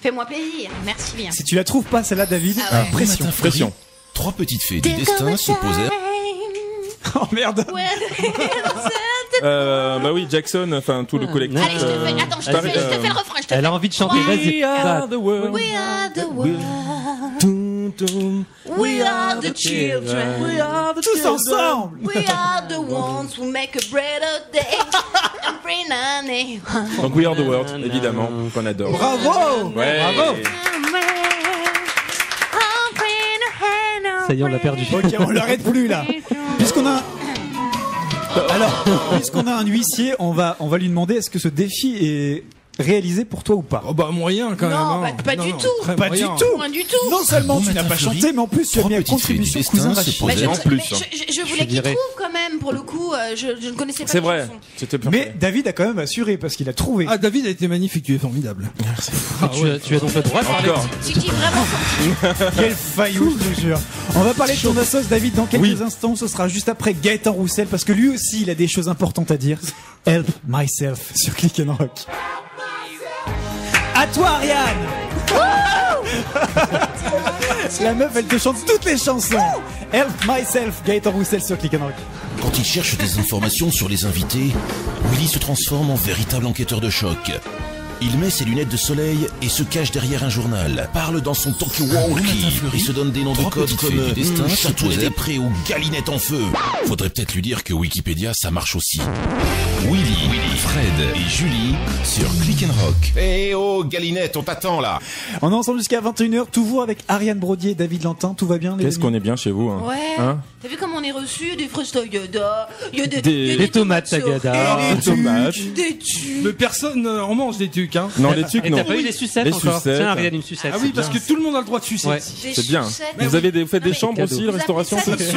Fais-moi plaisir. Merci bien. Si tu la trouves pas, celle-là, David, Ah ouais. pression. Pression. Trois petites fées du destin se posèrent. Oh merde. Bah oui, Jackson, enfin tout le collectif. Allez, je te fais. Attends, je te fais le refrain. Je te Elle fais. a envie de chanter, vas-y. Va. the world. We are the world. We are the children. We are the Tous ensemble. We are the ones who make a brighter day and bring honey. Donc We Are the World, évidemment, qu'on adore. Bravo. Ouais. Bravo. Ça y est, on l'a perdu. Ok, on l'arrête plus là. Puisqu'on a puisqu'on a un huissier, on va lui demander est-ce que ce défi est réalisé pour toi ou pas. Oh bah moyen quand Non, même. hein. pas du tout. très Pas du moyen. tout. Point du tout. Non seulement Bon tu n'as matin, pas Fleury. chanté, mais en plus tu as Trois mis à petites fées du contribution destin cousin se Rachid. posèrent. Mais En plus, je voulais qu'il dirais. trouve quand même, pour le coup, je ne connaissais pas C'est la vrai, chanson. c'était Mais parfait. David a quand même assuré parce qu'il a trouvé. Ah, David a été magnifique, tu es formidable. Tu as donc le droit de parler. Encore. Tu dis vraiment Quel faillot, je te jure. On va parler de ton assos, David, dans quelques instants. Ce sera juste après Gaëtan Roussel parce que lui aussi, il a des choses importantes à dire. Help Myself sur Click and Rock. À toi, Ariane. La meuf, elle te chante toutes les chansons. Help Myself, Gaëtan Roussel sur Click and Rock. Quand il cherche des informations sur les invités, Willy se transforme en véritable enquêteur de choc. Il met ses lunettes de soleil et se cache derrière un journal. Parle dans son talkie-walkie et se donne des noms de code comme destin, Châteaunet prêt ou Galinette en feu. Faudrait peut-être lui dire que Wikipédia ça marche aussi. Willy, Fred et Julie sur Click and Rock. Eh oh Galinette, on t'attend là. On est ensemble jusqu'à 21h, toujours avec Ariane Brodier et David Lantin. Tout va bien, les Qu'est-ce amis qu'on est bien chez vous, hein. Ouais. Hein T'as vu comment on est reçu des fruits Yoda, il y a Des tomates Tagada. Et Des tomates. des tucs. Mais personne on mange des tucs, hein. Non, les tucs, Et non. t'as pas eu les sucettes Les encore sucettes. Tiens, Ariane, une sucette. Ah oui, c'est parce bien. que tout le monde a le droit de sucer. Ouais. Des C'est bien. sucettes. Vous faites des Non, mais chambres cadeau. aussi, Vous restauration appelez ça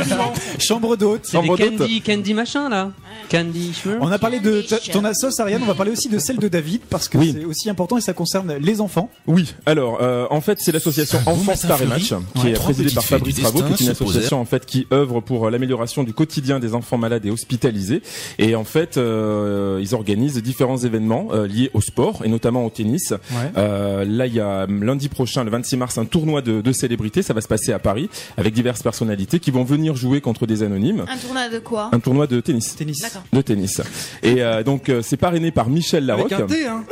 des Chambre d'hôte. C'est des Chambre d'hôte. candy machin là. Candy Schmur. On a parlé de ton assos, Ariane. On va parler aussi de celle de David parce que Oui. c'est aussi important et ça concerne les enfants. Oui, alors en fait c'est l'association Bon Enfants matin, Star et Fleury. Match Ouais. qui est Trois présidée petites par fées Fabrice du Bravo, qui est une destin se association en fait qui œuvre pour l'amélioration du quotidien des enfants malades et hospitalisés. Et en fait ils organisent différents événements liés au sport et notamment au tennis. Là il y a lundi prochain, le 26 mars, un tournoi de célébrités. Ça va se passer à Paris avec diverses personnalités qui vont venir jouer contre des anonymes. Un tournoi de quoi? Un tournoi de tennis. D'accord. De tennis. Et donc c'est parrainé par Michel Larocque. Avec un thé, hein.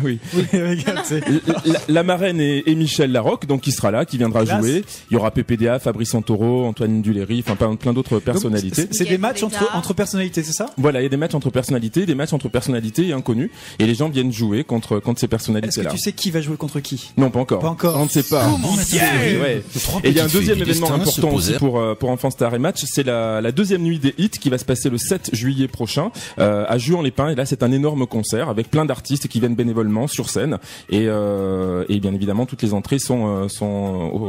Oui. Regarde, c'est- La marraine est Michel Larocque, donc qui sera là, qui viendra Classe. jouer. Il y aura PPDA, Fabrice Santoro, Antoine Duléry, enfin plein d'autres personnalités. C'est des matchs entre personnalités, c'est ça? Voilà, il y a des matchs entre personnalités, et inconnus, et les gens viennent jouer contre ces Est-ce que personnalités-là. tu sais qui va jouer contre qui? Non, pas encore. Pas encore. On ne sait pas. Ouais. Trois Et il y a un petites fées deuxième du événement destin se important aussi posèrent. pour Enfants Star et Match, c'est la deuxième nuit des hits qui va se passer le 7 juillet prochain à Juan-les-Pins. Et là, c'est un énorme concert avec plein d'artistes qui viennent bénévolement sur scène. Et bien évidemment, toutes les entrées sont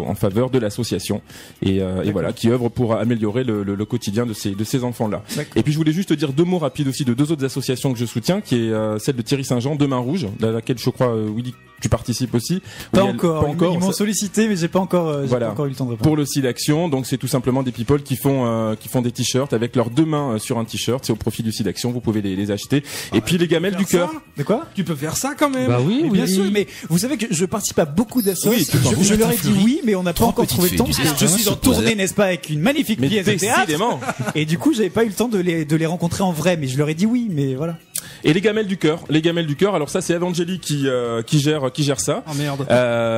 en faveur de l'association. Et voilà, qui œuvre pour améliorer le quotidien de ces enfants-là. D'accord. Et puis je voulais juste dire deux mots rapides aussi de deux autres associations que je soutiens, qui est celle de Thierry Saint-Jean, Demain Rouge, à laquelle je crois Willy tu participes aussi. Pas Oui, encore. Pas encore. Ils m'ont sollicité, mais j'ai pas encore Voilà. eu le temps de répondre. Pour le site d'action, donc c'est tout simplement des people qui font des t-shirts avec leurs deux mains sur un t-shirt. C'est au profit du site d'action. Vous pouvez les acheter. Et puis les gamelles du cœur. De quoi? Tu peux faire ça quand même. Bah oui, Mais oui. bien sûr, mais vous savez que je participe à beaucoup d'assos. Oui, tu t'en je fous. leur ai dit Fleury. oui, mais on n'a pas Trois encore petites trouvé le fées temps du parce que je destin suis se en tournée, posèrent. n'est-ce pas, avec une magnifique Mais pièce de théâtre. décidément. Et du coup, j'avais pas eu le temps de les rencontrer en vrai, mais je leur ai dit oui, mais voilà. Et les gamelles du cœur. Les gamelles du cœur. Alors ça, c'est Evangélie qui gère ça. Oh merde.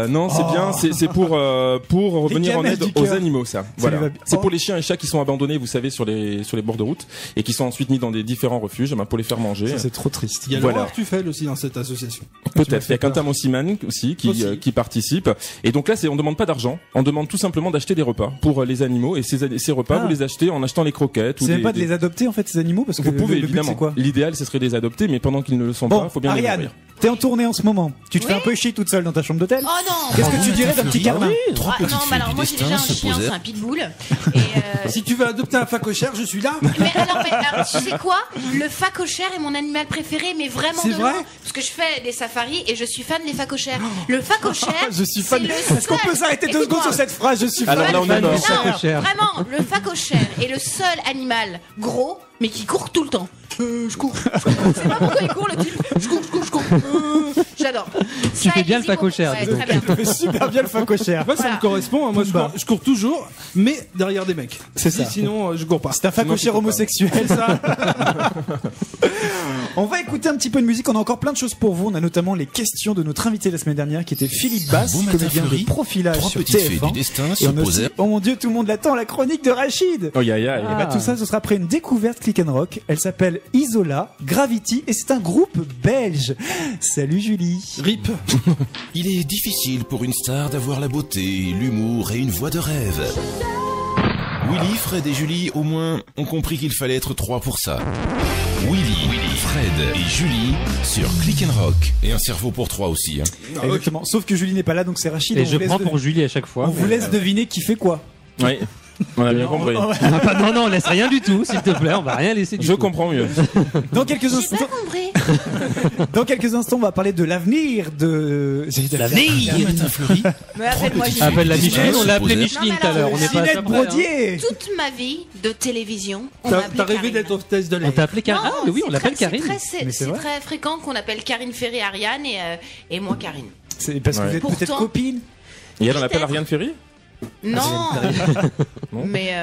Non, c'est bien. C'est pour revenir en gamelles aide du aux cœur. animaux, ça. lui Voilà. va bien. C'est Oh. pour les chiens et chats qui sont abandonnés, vous savez, sur les bords de route et qui sont ensuite mis dans des différents refuges, pour les faire manger. Ça, c'est trop triste. Il y a Voilà. l'horreur que tu fais aussi dans cette association. Peut-être. Il y a Quentin Mossiman aussi qui participe. Et donc là, on demande pas d'argent. On demande tout simplement d'acheter des repas pour les animaux. Et ces repas, Ah. vous les achetez en achetant les croquettes. Ou C'est même des- pas de les adopter en fait ces animaux parce que Vous pouvez le but, évidemment. c'est quoi? L'idéal, ce serait de les adopter, mais pendant qu'ils ne le sont Bon, pas, il faut bien les Ariane, nourrir. T'es en tournée en ce moment. Tu te fais Oui. un peu chier toute seule dans ta chambre d'hôtel. Oh non. Qu'est-ce que tu dirais d'un petit carmin? Trois petites non, fées mais alors du moi j'ai destin déjà un se chien, posèrent. c'est un pitbull. Et Si tu veux adopter un facochère, je suis là. mais alors, tu sais quoi? Le phacochère est mon animal préféré, mais vraiment C'est de loin. vrai Parce que je fais des safaris et je suis fan des phacochères. Le phacochère, Je suis fan. c'est le Est-ce qu'on peut seul- s'arrêter 2 secondes Écoute-moi. sur cette phrase? Je suis fan. Alors là, on est fan mort. du phacochère. Vraiment, le phacochère est le seul animal gros, mais qui court tout le temps. Je cours. C'est pas pourquoi il court le type. Je cours. J'adore. Tu fais bien le phacochère, Ouais, dis donc. très bien. Tu fais super bien le facochère. Moi, ça Voilà. me correspond. Moi, je cours toujours, mais derrière des mecs. C'est ça. Sinon, je cours pas. C'est un facochère homosexuel. Ça. On va écouter un petit peu de musique. On a encore plein de choses pour vous. On a notamment les questions de notre invité la semaine dernière qui était Philippe Bass, Un beau matin comédien de fleuri, profilage trois sur petites fées TF1. du destin Et se on a aussi, posèrent. oh mon dieu, tout le monde l'attend, la chronique de Rachid. Oh, aïe, aïe. Et bah, tout ça, ce sera après une découverte click and rock. Elle s'appelle Isola Gravity et c'est un groupe belge. Salut Julie. Rip. Il est difficile pour une star d'avoir la beauté, l'humour et une voix de rêve. Willy, Fred et Julie, au moins, ont compris qu'il fallait être 3 pour ça. Willy, Fred et Julie sur Click and Rock. Et un cerveau pour 3 aussi. Hein. Exactement. Sauf que Julie n'est pas là, donc c'est Rachid. Et On je vous laisse prends de- pour Julie à chaque fois. On vous laisse deviner qui fait quoi. Oui, on a bien compris. Ah, pas- non, non, laisse rien du tout, s'il te plaît, on va rien laisser du Je tout. comprends mieux. Dans quelques J'ai instants, pas compris. dans quelques instants, on va parler de l'avenir de. L'avenir. Un matin fleuri. Mais appelle-moi petites Julie. Appelle la Destin Micheline, on se l'a appelée posèrent. Micheline Non, tout à mais l'heure, alors, on n'est pas à Ginette ça près, hein. Brodier. Toute ma vie de télévision, on m'a T'as appelé t'as rêvé Karine. d'être hôtesse de On l'air. t'a appelé Karine. Non, Ah, mais oui, on c'est l'appelle très- Karine. Mais c'est C'est vrai. très fréquent qu'on appelle Karine Ferry Ariane et moi Karine. C'est parce que Ouais. vous êtes Pourtant- peut-être copine. Et elle, on appelle Ariane Ferry? Non, Non. mais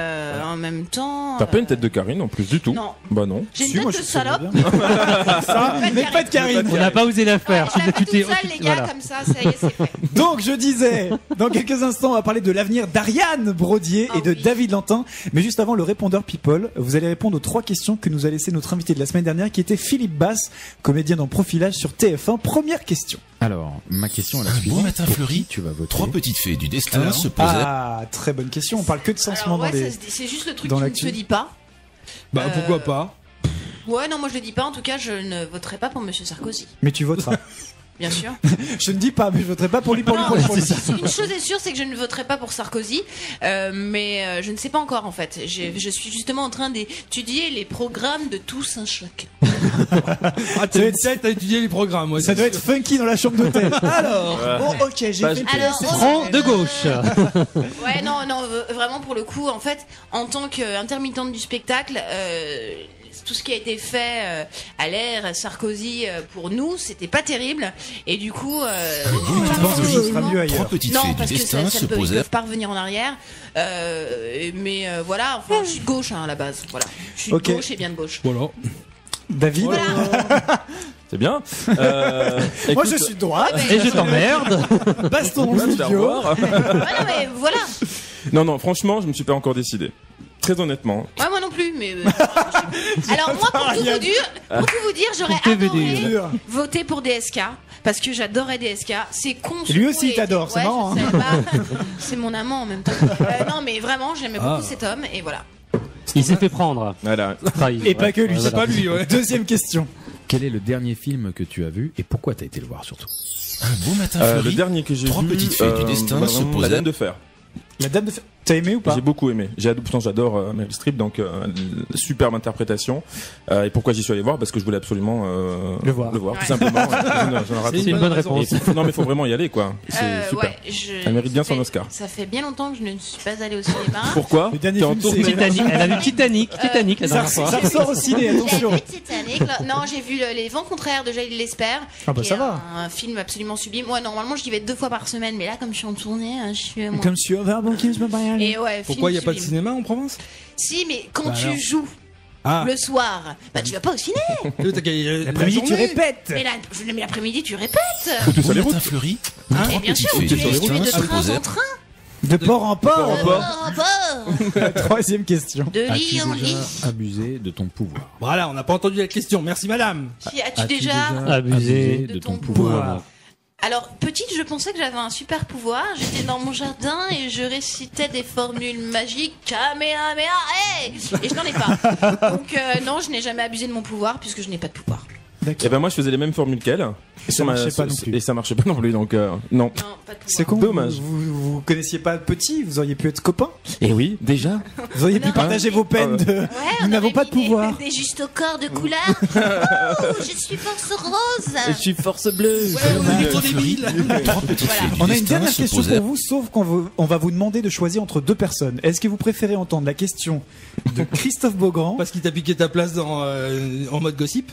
en même temps. T'as pas une tête de Karine en plus du tout? Non. Bah non. J'ai une Si, moi, tête de je sais salope. bien. Ça, mais pas de Karine. On n'a pas osé la faire. Je la fais Tu toute t'es- seule, les gars, voilà. comme ça y est, c'est fait. Donc je disais, dans quelques instants, on va parler de l'avenir d'Ariane Brodier Ah et de oui. David Lantin. Mais juste avant le répondeur People, vous allez répondre aux 3 questions que nous a laissé notre invité de la semaine dernière, qui était Philippe Bass, comédien dans Profilage sur TF1. Première question. Alors, ma question est la Un beau suivante. matin Pour fleuri, qui tu vas voter 3 petites fées du destin Alors se posèrent. Ah, très bonne question. On parle que de ça en ce Alors moment. ouais, les- ça se dit- c'est juste le truc dans qui ne l'actu. se dit pas. Bah, pourquoi pas? Ouais, non, moi je le dis pas. En tout cas, je ne voterai pas pour Monsieur Sarkozy, Mais tu voteras. bien sûr. Je ne dis pas, mais je voterai pas pour lui, pour lui, Non, pour lui. Pour lui. Une chose est sûre, c'est que je ne voterai pas pour Sarkozy, mais je ne sais pas encore en fait. Je suis justement en train d'étudier les programmes de tous un chacun. Ah, t'as une tête à étudier les programmes, ouais. Ça doit être funky dans la chambre d'hôtel. Alors, bon, ok, j'ai Bah, fait le Alors, test. Prends de gauche. Ouais, non, vraiment pour le coup, en fait, en tant qu'intermittente du spectacle, tout ce qui a été fait à l'ère Sarkozy pour nous, c'était pas terrible. Et du coup, Je pense que ce sera mieux 3 ailleurs. petites non, fées parce du que destin se ils posèrent. peuvent pas revenir en arrière. Mais voilà, enfin, je suis de gauche à la base. Voilà, je suis Ok. de gauche et bien de gauche. Voilà. David. C'est bien. Moi, Écoute, je suis de droite. Et je t'emmerde. Baston dans le va te faire studio. voir. Ouais, non, mais voilà. Non, franchement, je me suis pas encore décidé. Très honnêtement. Ouais, moi non plus, mais. Alors moi, pour tout vous dire, j'aurais Pour te adoré dire. voter pour DSK parce que j'adorais DSK. C'est con. Lui aussi, il et- t'adore, c'est ouais, marrant, je hein. savais pas. C'est mon amant en même temps. Non, mais vraiment, j'aimais beaucoup cet homme et voilà. Il s'est fait prendre. Voilà. Trahi. Et pas que lui. Ouais, C'est voilà. pas lui, ouais. Deuxième question. Quel est le dernier film que tu as vu et pourquoi t'as été le voir surtout? Un beau matin Le fleuri. dernier que j'ai vu. 3 petites fées du destin bah, se vraiment, La posèrent. Dame de Fer. La dame de fer. T'as aimé ou pas? J'ai beaucoup aimé. Pourtant, j'adore Meryl Streep, donc superbe interprétation. Et pourquoi j'y suis allé voir? Parce que je voulais absolument Le voir. Ouais. tout simplement. Je n'en rate C'est une bonne réponse. Non, mais faut vraiment y aller, quoi. C'est super. Ouais, Elle mérite bien ça son fait- Oscar. Ça fait bien longtemps que je ne suis pas allée au cinéma. Pourquoi? Le dernier T'es en film, tournée. c'est- Titanic. Elle a vu Titanic la Ça, dernière fois. ça ressort au ciné, J'ai attention. vu Titanic. Là. Non, j'ai vu Les Vents Contraires de Jaël L'Espère. Ah bah qui ça est va. Un film absolument sublime. Moi, normalement, j'y vais 2 fois par semaine, mais là, comme je suis en tournée, je suis à moi. Comme sur un bon qui je me pas y aller. Et ouais, Pourquoi il film n'y a pas de sublime. cinéma en Provence? Si, mais quand Bah tu alors. joues Ah. le soir, bah tu vas pas au ciné. L'après-midi, tu répètes. Mais l'après-midi, tu répètes. Faut tous Beau aller matin route. fleuri. Et 3 bien petites sûr, fées tu du es destin de se train en posèrent. train. De port en port. De port en port. Troisième question. De As-tu lit en lit. déjà abusé de ton pouvoir? Voilà, on n'a pas entendu la question. Merci, madame. As-tu déjà... Abusé de ton pouvoir? Alors, petite, je pensais que j'avais un super pouvoir. J'étais dans mon jardin et je récitais des formules magiques. Kamehameha, hey! Et je n'en ai pas. Donc, non, je n'ai jamais abusé de mon pouvoir puisque je n'ai pas de pouvoir. Et ben moi je faisais les mêmes formules qu'elle. Et ça marchait pas non plus. Et ça marchait pas non plus, donc non. Non, pas pour C'est moi. con. Dommage. Vous connaissiez pas petit, vous auriez pu être copains. Et oui, déjà. Vous auriez pu Non. partager vos peines de. Ouais, Nous on n'avons aurait pas de mis pouvoir. Des juste au corps de couleur. Oh, je suis force rose. suis force bleue. On est trop débiles. Trois petites fées du On a une destin dernière se question posèrent. pour vous, sauf on va vous demander de choisir entre deux personnes. Est-ce que vous préférez entendre la question de Christophe Beaugrand Parce qu'il t'a piqué ta place en mode gossip.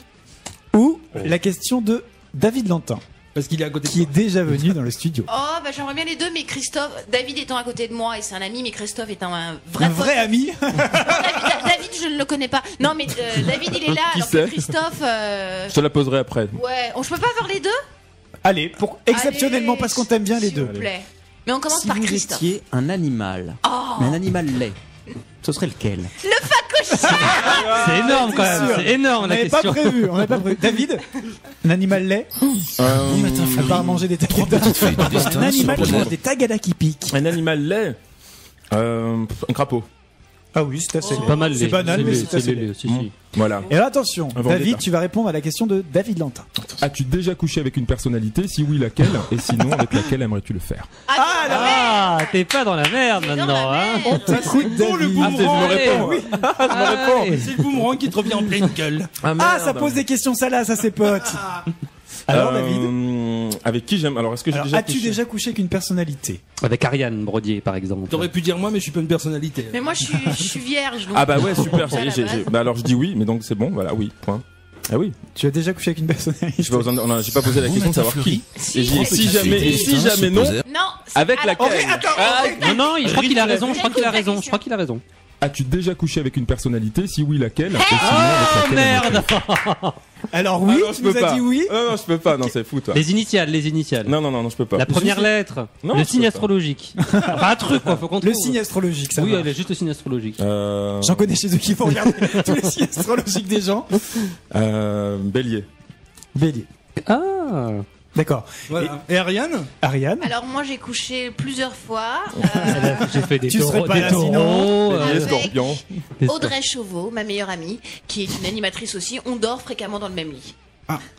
ou la question de David Lantin, Parce qu'il est à côté de qui est déjà venu dans le studio? Oh, bah j'aimerais bien les deux, mais David étant à côté de moi et c'est un ami, mais Christophe étant un vrai Un pote. vrai ami. David, je ne le connais pas. Non, mais David, il est là, Qui alors c'est que Christophe. Je te la poserai après. Ouais, je peux pas avoir les deux. Allez, pour exceptionnellement Allez, parce qu'on t'aime bien les s'il deux. vous plaît. Mais on commence Si par vous Christophe. étiez un animal, mais un animal laid, ce serait lequel? Le facochère. C'est énorme quand même, sûr. c'est énorme On la n'avait pas question. prévu, on n'avait pas prévu. David, un animal laid, Bon matin, à Fleury. part manger des Trois tagadas. petites fées du Un destin se animal qui mange posèrent. des tagadas qui piquent. Un animal laid. Un crapaud. Ah oui, c'est assez C'est laid. pas mal C'est laid. banal, mais laid, c'est assez laid, laid. si, si. Voilà. Et alors attention, Un vendetta. David, tu vas répondre à la question de David Lantin. As-tu déjà couché avec une personnalité? Si oui, laquelle? Et sinon, avec laquelle aimerais-tu le faire? Ah, t'es pas dans la merde T'es dans maintenant, la hein. merde. T'écoutes le David. boomerang. Je me réponds. Oui. Je me réponds. C'est le boomerang qui te revient en pleine gueule. Ah, ça pose des questions salaces à ses potes. Alors David, Avec qui j'aime? Alors, est-ce que j'ai alors, déjà as-tu couché déjà couché avec une personnalité? Avec Ariane Brodier, par exemple. T'aurais pu dire moi, mais je suis pas une personnalité. Mais moi, je suis vierge. Donc Ah bah ouais, super. Ça, Ça y est, à la base. bah alors je dis oui, mais donc c'est bon. Voilà, oui. Point. Ah oui. Tu as déjà couché avec une personnalité? J'ai pas posé la question de savoir qui. Si, Et j'ai dit, si, si si, jamais, si, et si se jamais non, posèrent. Non. avec alors, laquelle? Non, non, je crois qu'il a raison, je crois qu'il a Écoute la raison, je question. crois qu'il a raison. As-tu déjà couché avec une personnalité? Si oui, laquelle? Et sinon, avec laquelle aimerais-tu le faire? Merde. Alors oui, Ah non, tu nous as dit oui. Non, je peux pas. Non, c'est fou, toi. Les initiales, les initiales. Non, je peux pas. La première lettre, Non, le je signe peux pas. astrologique. Enfin, un truc, quoi, faut qu'on Le trouve. signe astrologique, ça Oui, va. elle est juste le signe astrologique. J'en connais chez eux qui font regarder tous les signes astrologiques des gens. Bélier. Bélier. Ah. D'accord. Voilà. Et Ariane? Ariane. Alors moi j'ai couché plusieurs fois J'ai fait des Tu serais taureaux, pas des là taureaux, sinon. Bélier, avec scorpion. des- Audrey Chauveau, ma meilleure amie, qui est une animatrice aussi. On dort fréquemment dans le même lit.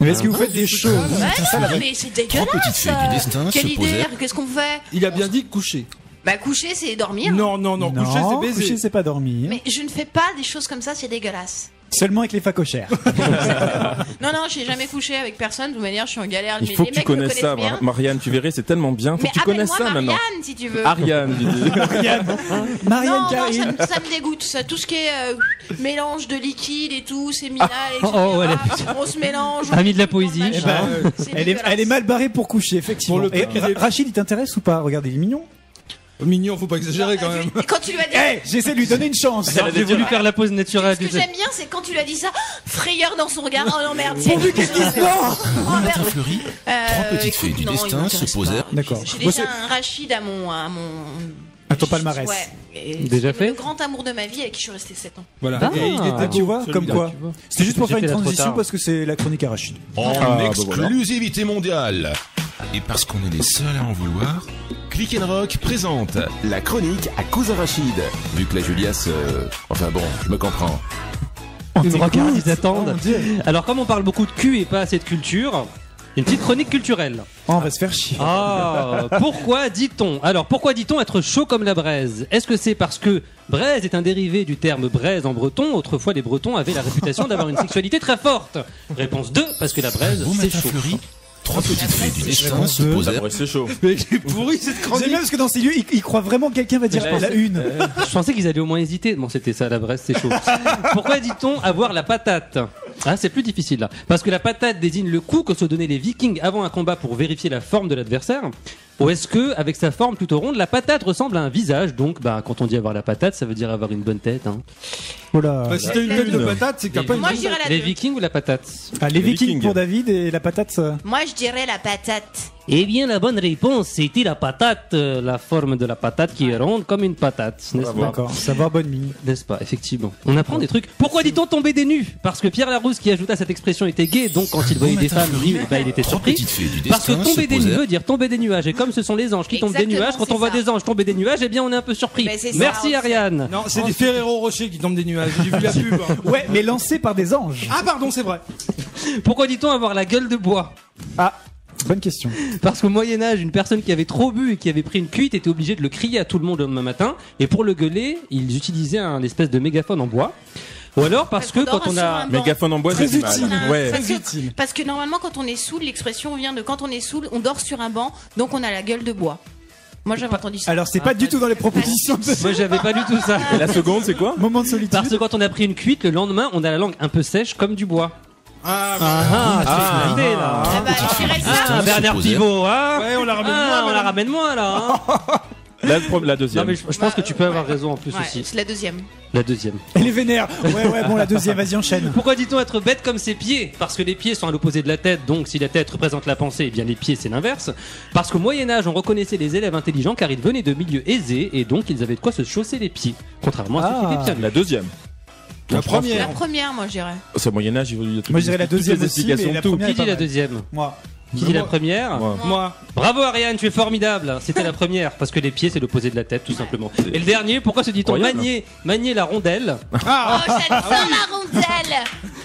Mais est-ce que vous faites des shows? Ouais, mais c'est Trois dégueulasse. petites fées du destin Quelle se idée. posèrent. Qu'est-ce qu'on fait? Il a bien dit coucher. Bah coucher c'est dormir. Non, coucher c'est baiser. coucher, c'est pas dormir. Mais je ne fais pas des choses comme ça, c'est dégueulasse. Seulement avec les facochères. Non, j'ai jamais couché avec personne. De toute manière, je suis en galère. Il Mais faut les que tu mecs me connaisses ça, connaissent bien. Marianne. Tu verrais, c'est tellement bien. Faut Mais que tu connaisses appelle-moi ça Marianne maintenant. si tu veux. Ariane, tu dis. Marianne Non, Karine. ça me dégoûte. Ça, tout ce qui est mélange de liquide et tout, séminal, etc. oh, elle on se mélange. A mis de la poésie. Machin. Eh ben, C'est elle dégueulasse. est mal barrée pour coucher, effectivement. Pour le Et prix qu'il est- Rachid, il t'intéresse ou pas? Regardez, il est mignon. Mignon, faut pas exagérer quand même. Et quand tu lui as dit. Eh, j'essaie de lui donner une chance. J'ai voulu faire la pause naturelle. Ce que tu sais. j'aime bien, c'est quand tu lui as dit ça, frayeur dans son regard. Oh non, merde. Pourvu qu'elle dise non. Oh Matin merde. Fleury. Trois petites fées du non, il destin m'intéresse se posèrent. pas. D'accord. J'ai Bon, déjà c'est- un Rachid à mon. À ton palmarès. Ouais. Et Déjà c'est fait le grand amour de ma vie avec qui je suis restée 7 ans. Voilà. Ah. Et il était Tu beau, vois, comme celui-là. quoi. C'était juste pour faire une J'étais là trop transition tard. parce que c'est la chronique à Rachid. En bah exclusivité mondiale. Et parce qu'on est les seuls à en vouloir, Click and Rock présente la chronique à Cousin Rachid. Vu que la Julias, enfin bon, je me comprends. Une regarde, ils Oh, attendent. mon Dieu. Alors, comme on parle beaucoup de cul et pas assez de culture, une petite chronique culturelle. Oh, on va se faire chier. Ah, pourquoi dit-on? Alors, pourquoi dit-on être chaud comme la braise? Est-ce que c'est parce que braise est un dérivé du terme braise en breton? Autrefois, les Bretons avaient la réputation d'avoir une sexualité très forte. Réponse 2, parce que la braise, Bon c'est matin chaud. Fleury. Trois petites fées du destin se deux. Ça posèrent. pourrait, c'est chaud. Mais c'est pourri cette J'aime chronique. bien parce que dans ces lieux, il croit vraiment que quelqu'un va dire Mais là, la une. Je pensais qu'ils allaient au moins hésiter. Bon, c'était ça, la braise, c'est chaud. Pourquoi dit-on avoir la patate? Ah, c'est plus difficile là. Parce que la patate désigne le coup que se donnaient les Vikings avant un combat pour vérifier la forme de l'adversaire. Ou est-ce que, avec sa forme plutôt ronde, la patate ressemble à un visage? Donc, bah, quand on dit avoir la patate, ça veut dire avoir une bonne tête. Hein. Oh là. Bah, si t'as une tête de patate, c'est que t'as pas une Moi, bonne je dirais la Les deux. Vikings ou la patate? Ah, les Vikings Vikings. pour David et la patate. ça. Moi, je dirais la patate. Eh bien, la bonne réponse, c'était la patate, la forme de la patate qui est ronde comme une patate, n'est-ce pas? D'accord. Savoir bonne mine. N'est-ce pas, effectivement. On apprend des trucs. Pourquoi dit-on tomber des nues? Parce que Pierre Larousse qui ajouta cette expression était gay, donc quand il voyait des femmes nues, eh ben, il était Trois surpris. petites fées du Parce que destin se tomber des nues posèrent. veut dire tomber des nuages. Et comme comme ce sont les anges qui tombent des Exactement, nuages, quand on c'est voit ça. des anges tomber des nuages, eh bien on est un peu surpris. Ben, c'est ça, Merci on sait. Ariane. Non, c'est des Ferrero Rocher qui tombent des nuages. J'ai vu la pub. Hein. Ouais, mais lancé par des anges. Ah pardon, c'est vrai. Pourquoi dit-on avoir la gueule de bois? Ah, bonne question. Parce qu'au Moyen-Âge, une personne qui avait trop bu et qui avait pris une cuite était obligée de le crier à tout le monde le lendemain matin. Et pour le gueuler, ils utilisaient un espèce de mégaphone en bois. Ou alors parce que qu'on quand dort on sur a... un banc. Mégaphone en bois, Très j'ai du mal. utile. Ouais. Parce que normalement, quand on est saoul, l'expression vient de quand on est saoul, on dort sur un banc, donc on a la gueule de bois. Moi, j'avais entendu ça. Alors, c'est pas du tout dans les propositions de Moi j'avais pas du tout ça. Et la seconde, c'est quoi? moment de solitude. Parce que quand on a pris une cuite, le lendemain, on a la langue un peu sèche comme du bois. Ah, Ah, tu es là. Ah bah, je dirais ça. Ah, Bernard Pivot, hein. ouais, on la ramène Ah, moins, on la madame. ramène moins là. Hein. La Non deuxième. mais je pense que tu peux avoir raison en plus Ouais, aussi. c'est la deuxième. La deuxième. Elle est vénère. Ouais, bon, la deuxième, vas-y, enchaîne. Pourquoi dit-on être bête comme ses pieds? Parce que les pieds sont à l'opposé de la tête, donc si la tête représente la pensée, eh bien les pieds c'est l'inverse. Parce qu'au Moyen-Âge, on reconnaissait les élèves intelligents car ils venaient de milieux aisés et donc ils avaient de quoi se chausser les pieds. Contrairement à ceux qui étaient pieds nus. La deuxième. La première. La première, moi, je dirais. C'est au Moyen-Âge, il y a Moi, je dirais la toutes les deuxième aussi, mais explications la de tout. première Qui est pas dit la mal. deuxième? Moi. Qui dit la première? Ouais. Moi. Bravo Ariane, tu es formidable. C'était la première parce que les pieds c'est l'opposé de la tête tout simplement. Et le dernier, pourquoi se dit-on Incroyable. manier la rondelle? Oh, j'adore la rondelle.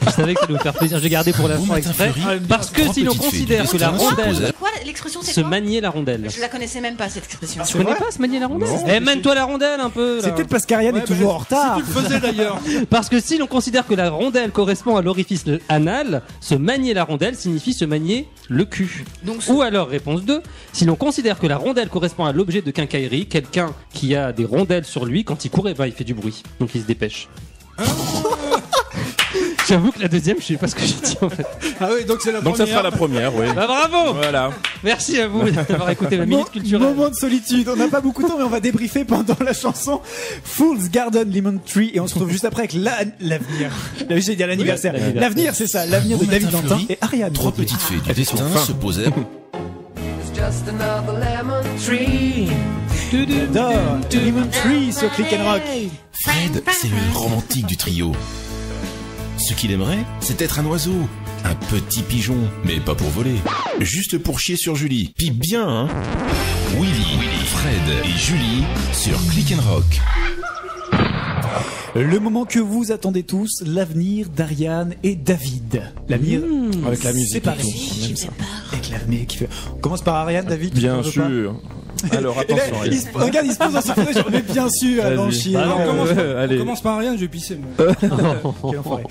Je savais que ça allait vous faire plaisir. J'ai gardé pour la Bon fin matin, exprès Fleury. parce que si l'on Petite fée considère du que la destin, rondelle C'est quoi l'expression, c'est se quoi manier la rondelle. Je la connaissais même pas, cette expression. Tu connais pas se manier la rondelle? Eh, mène-toi la rondelle un peu. C'est là. peut-être parce qu'Ariane est toujours en retard. Tu le faisais d'ailleurs. Parce que si l'on considère que la rondelle correspond à l'orifice anal, se manier la rondelle signifie se manier le cul. Donc, Ou alors, réponse 2, si l'on considère que la rondelle correspond à l'objet de quincaillerie, quelqu'un qui a des rondelles sur lui, quand il court, eh ben, il fait du bruit. Donc il se dépêche. J'avoue que la deuxième, je sais pas ce que j'ai dit en fait. Ah oui, donc c'est la Donc ça première. sera la première, oui. Bah bravo. Voilà. Merci à vous d'avoir écouté ma minute culturelle. Moment de solitude. On n'a pas beaucoup de temps, mais on va débriefer pendant la chanson Fool's Garden Lemon Tree et on se retrouve juste après avec l'avenir. J'ai dit l'anniversaire. l'anniversaire. L'avenir, c'est ça. L'avenir de Bon David matin, Dantin Fleury. et Ariane. Trois petites fées du destin se posaient. J'adore. Lemon Tree sur Click and Rock. Fred, c'est le romantique du trio. Ce qu'il aimerait, c'est être un oiseau. Un petit pigeon, mais pas pour voler. Juste pour chier sur Julie. Puis bien, hein. Willy, Fred et Julie sur Click and Rock. Le moment que vous attendez tous, l'avenir d'Ariane et David. L'avenir Avec la musique et séparé. tout. On aime ça. Avec l'avenir qui fait. On commence par Ariane, David. tu Bien t'en veux sûr. Alors pas Et là, attention. regarde, il se pose dans son fauteuil, genre, mais bien sûr, allons Vas-y. chier. Alors, on commence, allez. on commence par rien, je vais pisser. Moi. Quel enfoiré.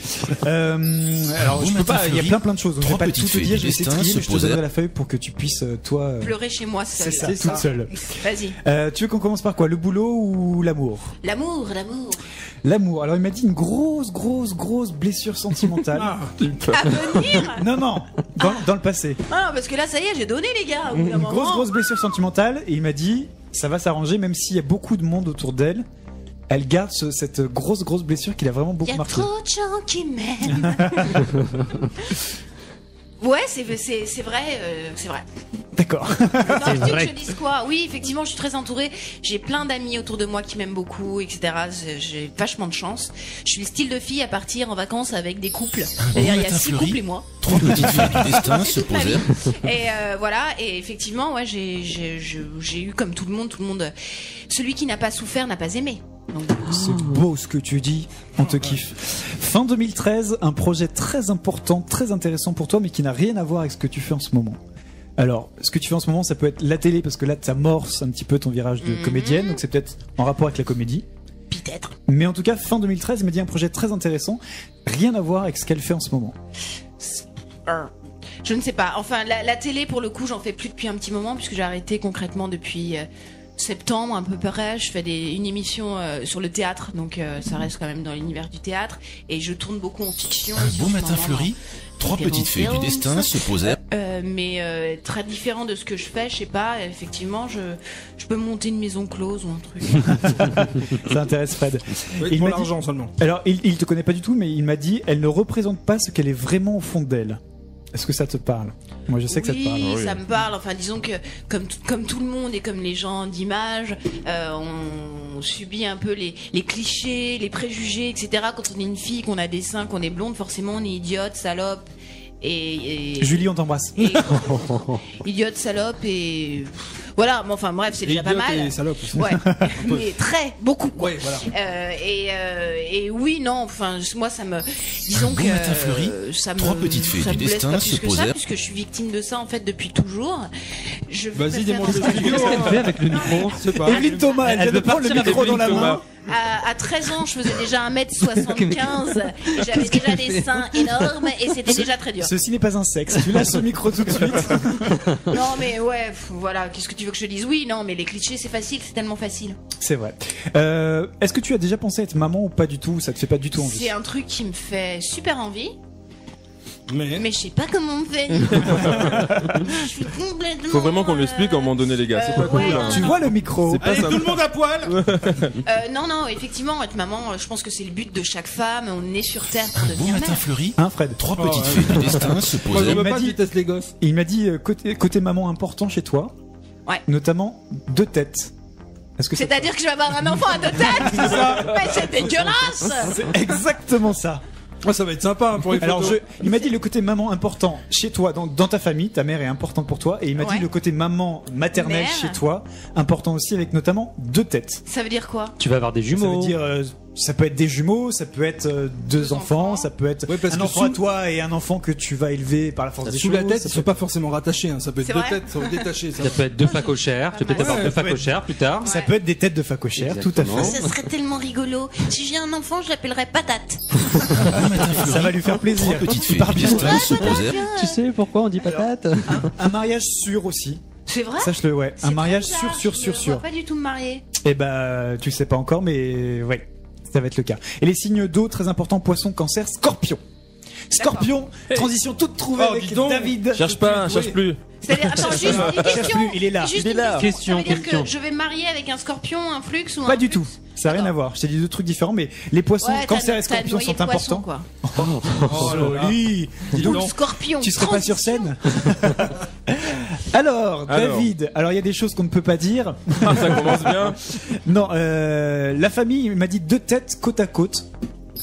Alors, Bon je peux matin, pas, il y a Fleury. plein de choses. Donc, je vais Trois pas tout petites te fées dire, du je vais essayer de destin trier, se mais je te posaient. donnerai la feuille pour que tu puisses, toi. Pleurer chez moi, C'est seule. ça, toute seule. Vas-y. Tu veux qu'on commence par quoi? Le boulot ou l'amour? L'amour, l'amour. L'amour. Alors, il m'a dit une grosse blessure sentimentale. Ah, À venir. Non, dans le passé. Ah, parce que là, ça y est, j'ai donné, les gars. Au bout d'un Une moment. grosse blessure sentimentale. Et il m'a dit, ça va s'arranger, même s'il y a beaucoup de monde autour d'elle. Elle garde cette grosse blessure qui l'a vraiment Il y beaucoup a marqué. trop de gens qui m'aiment. Ouais, c'est vrai, c'est vrai. D'accord. Non, je dis que je dise quoi. Oui, effectivement, je suis très entourée. J'ai plein d'amis autour de moi qui m'aiment beaucoup, etc. J'ai vachement de chance. Je suis le style de fille à partir en vacances avec des couples. C'est-à-dire, il y a matin, 6 Fleury. couples et moi. Trois petites fées du destin se posaient. Et voilà. Et effectivement, ouais, j'ai eu comme tout le monde. Celui qui n'a pas souffert n'a pas aimé. Donc, C'est beau ce que tu dis, on te kiffe. Fin 2013, un projet très important, très intéressant pour toi, mais qui n'a rien à voir avec ce que tu fais en ce moment. Alors, ce que tu fais en ce moment, ça peut être la télé, parce que là, tu amorces un petit peu ton virage de comédienne, donc c'est peut-être en rapport avec la comédie. peut-être. Mais en tout cas, fin 2013, il m'a dit un projet très intéressant, rien à voir avec ce qu'elle fait en ce moment. Je ne sais pas. Enfin, la télé, pour le coup, j'en fais plus depuis un petit moment, puisque j'ai arrêté concrètement depuis septembre, à peu près. Je fais une émission sur le théâtre, donc ça reste quand même dans l'univers du théâtre. Et je tourne beaucoup en fiction. Un aussi beau en ce matin moment. Fleury, trois petites fées du destin se posaient. Mais très différent de ce que je fais, je sais pas. Effectivement, je peux monter une maison close ou un truc. Ça intéresse Fred. Oui, Il pour m'a dit- l'argent seulement. Alors, il te connaît pas du tout, mais il m'a dit, elle ne représente pas ce qu'elle est vraiment au fond d'elle. Est-ce que ça te parle? Moi, je sais que ça te parle. Oui, ça me parle. Enfin, disons que comme tout le monde et comme les gens d'image, on subit un peu les clichés, les préjugés, etc. Quand on est une fille, qu'on a des seins, qu'on est blonde, forcément, on est idiote, salope. Et Julie, on t'embrasse. et- idiote, salope et Voilà, mais enfin bref, c'est déjà pas mal. Et salope aussi. Ouais, mais beaucoup. Quoi. Ouais, voilà. Et oui, non, enfin moi ça me, disons Un que bon matin fleuri, ça me, trois petites fées ça du me blesse destin pas se plus que ça, posèrent. puisque je suis victime de ça en fait depuis toujours. Vas-y, démontre le Qu'est-ce qu'elle fait avec le micro? C'est pas. Evelyne Thomas, elle vient de prendre le micro dans la main. À 13 ans, je faisais déjà 1m75, j'avais déjà des seins énormes et c'était déjà très dur. Ceci n'est pas un sexe. Tu lâches ce micro tout de suite. Non mais ouais, voilà, qu'est-ce que tu veux que je te dise? Oui, non, mais les clichés c'est facile, c'est tellement facile. C'est vrai. Est-ce que tu as déjà pensé être maman ou pas du tout? Ça te fait pas du tout envie? C'est un truc qui me fait super envie. Mais je sais pas comment on fait. Je suis complètement. Faut vraiment qu'on l'explique à un moment donné, les gars. C'est pas cool. ouais, hein. Tu vois le micro? C'est pas allez, ça. tout le monde à poil. Non, effectivement, être maman, je pense que c'est le but de chaque femme. On est sur Terre pour Un beau devenir matin mère. fleuri, Hein, Fred? trois petites fées du destin se Moi, je posèrent. veux m'a pas dit- qu'ils testent les gosses. Il m'a dit côté maman important chez toi. Ouais. Notamment 2 têtes. Est-ce que C'est-à-dire que je vais avoir un enfant à 2 têtes. Mais c'est dégueulasse. c'est exactement ça? Oh, ça va être sympa hein, pour les Alors photos. il m'a dit le côté maman important chez toi, dans ta famille, ta mère est importante pour toi, et il m'a Ouais. dit le côté maman maternelle Mère. chez toi, important aussi, avec notamment 2 têtes. Ça veut dire quoi? Tu vas avoir des Ça jumeaux. veut dire ça peut être des jumeaux, ça peut être 2 enfants, ça peut être Ouais, parce un que enfant sous- à toi et un enfant que tu vas élever par la force des Sous choses. la tête, ça ils sont pas forcément rattachés. Hein. Ça peut être C'est deux vrai têtes, ça va détacher. Ça. Ça peut être 2 facochères. Tu peux peut-être avoir Ouais, 2 ça peut être- facochères plus tard. Ça peut être des têtes de facochères, tout à fait. Ça serait tellement rigolo. Si j'ai un enfant, je l'appellerais Patate. Un beau matin fleuri, Ça va lui faire plaisir. trois petites fées Il part du bien. destin se posèrent. Tu sais pourquoi on dit patate? Un mariage sûr aussi. C'est vrai? Sache-le, ouais. C'est Un mariage très sûr, bizarre, sûr, je sûr, me sûr. vois pas du tout me marier. Eh ben, tu sais pas encore, mais ouais, ça va être le cas. Et les signes d'eau très importants: Poisson, Cancer, Scorpion. Scorpion, transition toute trouvée Oh, avec dis donc. David. Cherche pas, cherche plus. C'est-à-dire, attends, juste une Cherche question. plus, il est là. Juste Il est une là. question. Ça veut dire Question. que je vais me marier avec un scorpion, un flux ou un Pas du flux tout. Ça n'a rien à voir. Je t'ai dit 2 trucs différents, mais les poissons, Ouais, Cancer t'as- et Scorpion t'as noyé sont de poisson, importants. quoi. Oh, joli. Dis Ou le donc. scorpion. Tu serais pas sur scène? Alors, David, alors il y a des choses qu'on ne peut pas dire. Ah, ça commence bien. Non, la famille il m'a dit 2 têtes côte à côte.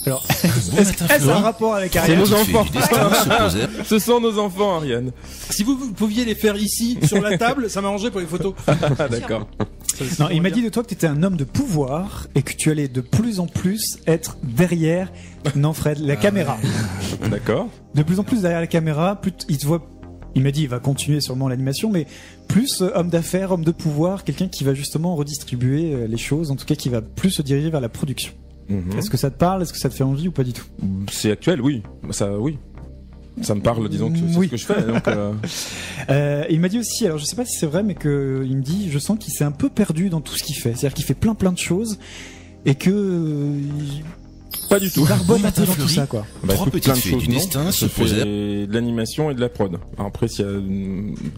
Alors, Un beau matin est-ce un fleuri, rapport avec C'est Ariel? nos trois petites fées enfants. du destin se posèrent. Ce sont nos enfants, Ariane. Si vous pouviez les faire ici, sur la table, ça m'arrangerait pour les photos. Ah, d'accord. Non, il m'a dit de toi que tu étais un homme de pouvoir et que tu allais de plus en plus être derrière, non Fred, la caméra. D'accord. De plus en plus derrière la caméra, plus il te voit. Il m'a dit il va continuer sûrement l'animation, mais plus homme d'affaires, homme de pouvoir, quelqu'un qui va justement redistribuer les choses, en tout cas qui va plus se diriger vers la production. Mhm. Est-ce que ça te parle? Est-ce que ça te fait envie ou pas du tout? C'est actuel, oui. Ça, oui. Ça me parle, disons que c'est Oui. ce que je fais. Donc, Il m'a dit aussi, alors je sais pas si c'est vrai, mais que il me dit, je sens qu'il s'est un peu perdu dans tout ce qu'il fait. C'est-à-dire qu'il fait plein de choses et que pas du tout. il barbote un matin peu dans tout fleuri. ça, quoi. Bah, Trois écoute, petites plein de fées choses, du non. destin se Je fais posèrent. de l'animation et de la prod. Alors après, s'il y a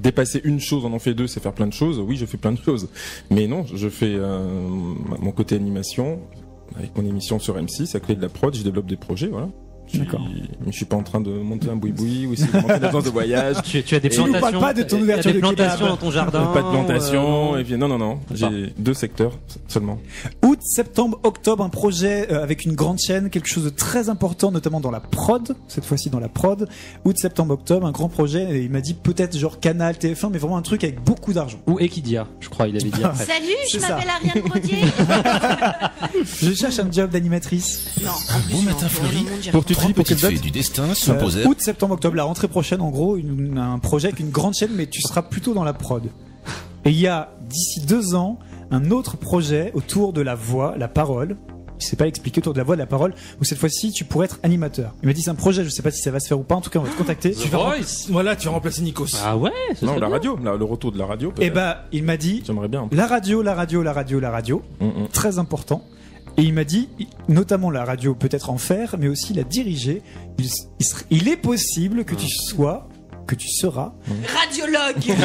dépasser une chose, on en fait 2, c'est faire plein de choses. Oui, je fais plein de choses. Mais non, je fais mon côté animation avec mon émission sur M6, à côté de la prod, je développe des projets, voilà. D'accord. Je suis pas en train de monter un boui-boui ou essayer de monter des agences de voyage. Tu as des Et plantations. nous parle pas de ton il y a ouverture des de plantations kebab. dans ton jardin. Pas de plantation, et puis non, Pas. j'ai 2 secteurs seulement. Août, septembre, octobre, un projet avec une grande chaîne, quelque chose de très important, notamment dans la prod, cette fois-ci dans la prod. Août, septembre, octobre, un grand projet, et il m'a dit peut-être genre Canal, TF1, mais vraiment un truc avec beaucoup d'argent. Ou Equidia, je crois, il avait dit. après. Salut, je C'est ça. m'appelle Ariane Brodier. Je cherche un job d'animatrice. Non, Un beau matin fleuri, Pour tu trois dis pour quelle petites date fées du destin se posèrent. Août, septembre, octobre, la rentrée prochaine, en gros, un projet avec une grande chaîne, mais tu seras plutôt dans la prod. Et il y a, d'ici 2 ans, un autre projet autour de la voix, la parole. Il s'est pas expliqué autour de la voix, de la parole, où cette fois-ci, tu pourrais être animateur. Il m'a dit c'est un projet, je sais pas si ça va se faire ou pas, en tout cas, on va te contacter. The Voice. Voilà, tu vas remplacer Nikos. Ah ouais, ce Non, serait la bien. radio, le retour de la radio. Et peut-être. bah, il m'a dit, J'aimerais bien. la radio, la radio, la radio, la radio. Très important. Et il m'a dit, notamment la radio peut-être en faire, mais aussi la diriger. Il est possible que tu seras Radiologue.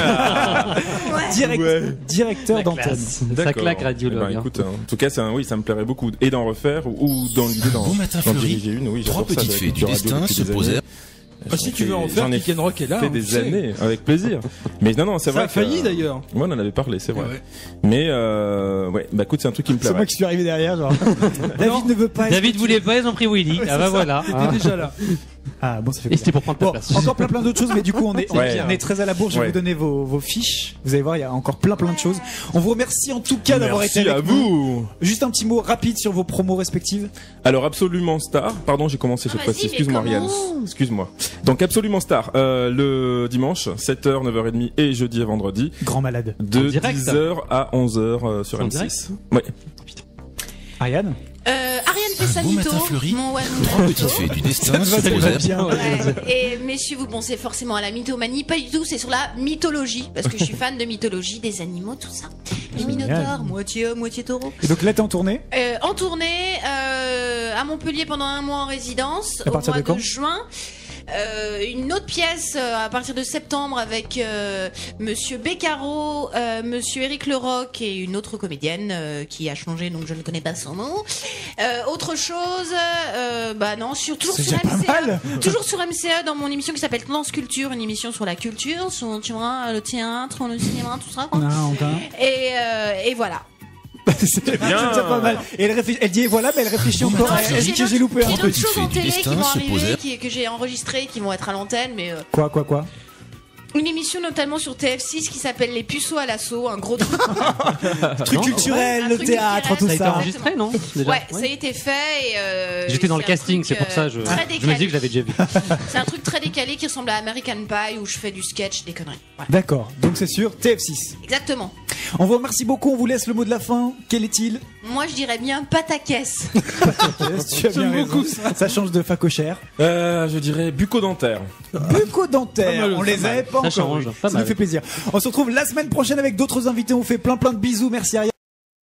directeur La d'antenne. classe. Ça D'accord. claque radiologue. Eh ben, écoute, en tout cas, oui, ça me plairait beaucoup. Et d'en refaire, ou dans l'idée d'en Bon matin d'en fleuri, diriger une. Oui, trois j'adore ça, petites avec fées du Radio destin depuis se des années. posèrent. Si tu veux en faire, J'en ai Kick and Rock est là. fait hein, des tu sais. années, avec plaisir. Mais non, c'est Ça vrai. a failli que- d'ailleurs. Moi, on en avait parlé, c'est vrai. Ouais. Mais ouais, bah écoute, c'est un truc qui me C'est moi plairait. qui suis arrivé derrière, genre. David ne veut pas. David voulait pas, ils ont pris Willy. Ah bah voilà. T'étais déjà là. Ah bon, ça fait Et plaisir. c'était pour prendre ta Bon, place. encore plein d'autres choses, mais du coup on est très à la bourre. Je vais Ouais. vous donner vos fiches. Vous allez voir, il y a encore plein de choses. On vous remercie en tout cas d'avoir été Merci avec à nous. vous. Juste un petit mot rapide sur vos promos respectives. Alors Absolument Star, pardon j'ai commencé cette vas-y, fois-ci, mais excuse-moi comment Ariel, excuse-moi. Donc Absolument Star, le dimanche, 7h, 9h30 et jeudi et vendredi, Grand malade. de En direct. 10h à 11h sur En M6. direct Ouais. Ariane. Ariane fait sa Bon mytho. matin Fleury, Mon one trois woman petites mytho. fées du destin Ça se va posèrent. bien. Ouais. Et messieurs, vous pensez forcément à la mythomanie, pas du tout, c'est sur la mythologie, parce que je suis fan de mythologie, des animaux, tout ça. Les minotaures, moitié homme, moitié taureau. Et donc là t'es en tournée. En tournée à Montpellier pendant un mois en résidence, À au partir mois de quand de juin. Une autre pièce à partir de septembre avec Monsieur Beccaro, Monsieur Éric Leroc et une autre comédienne qui a changé, donc je ne connais pas son nom. Autre chose, bah non, toujours C'est sur déjà pas mal. MCA, toujours sur MCA dans mon émission qui s'appelle Tendance Culture, une émission sur la culture, sur tu vois le théâtre, le cinéma, tout ça. Quoi. Non, encore. Et voilà. C'est déjà pas mal. Et elle dit voilà, mais elle réfléchit encore. Non, Elle dit que j'ai loupé. Il y a un d'autres Petite choses fée en du télé qui destin vont se arriver, posèrent. que j'ai enregistrées, qui vont être à l'antenne, mais Quoi. une émission notamment sur TF6 qui s'appelle Les Puceaux à l'assaut, un gros truc. Truc culturel, Un le truc théâtre, culturel, tout Ça a été ça. enregistré, non déjà Ouais, ça a été fait. Et, J'étais dans le c'est un casting, truc, c'est pour ça je très me dis décalé. que je l'avais déjà vu. C'est un truc très décalé qui ressemble à American Pie où je fais du sketch, des conneries. Voilà. D'accord. Donc c'est sûr, TF6. Exactement. On vous remercie beaucoup. On vous laisse le mot de la fin. Quel est-il? Moi, je dirais bien pataquès. Tu as bien raison. Ça change de facochère. Je dirais bucco-dentaire. Bucco-dentaire. On les avait pas Ça encore. change. Pas Ça nous mal. fait plaisir. On se retrouve la semaine prochaine avec d'autres invités. On fait plein de bisous. Merci Ariane.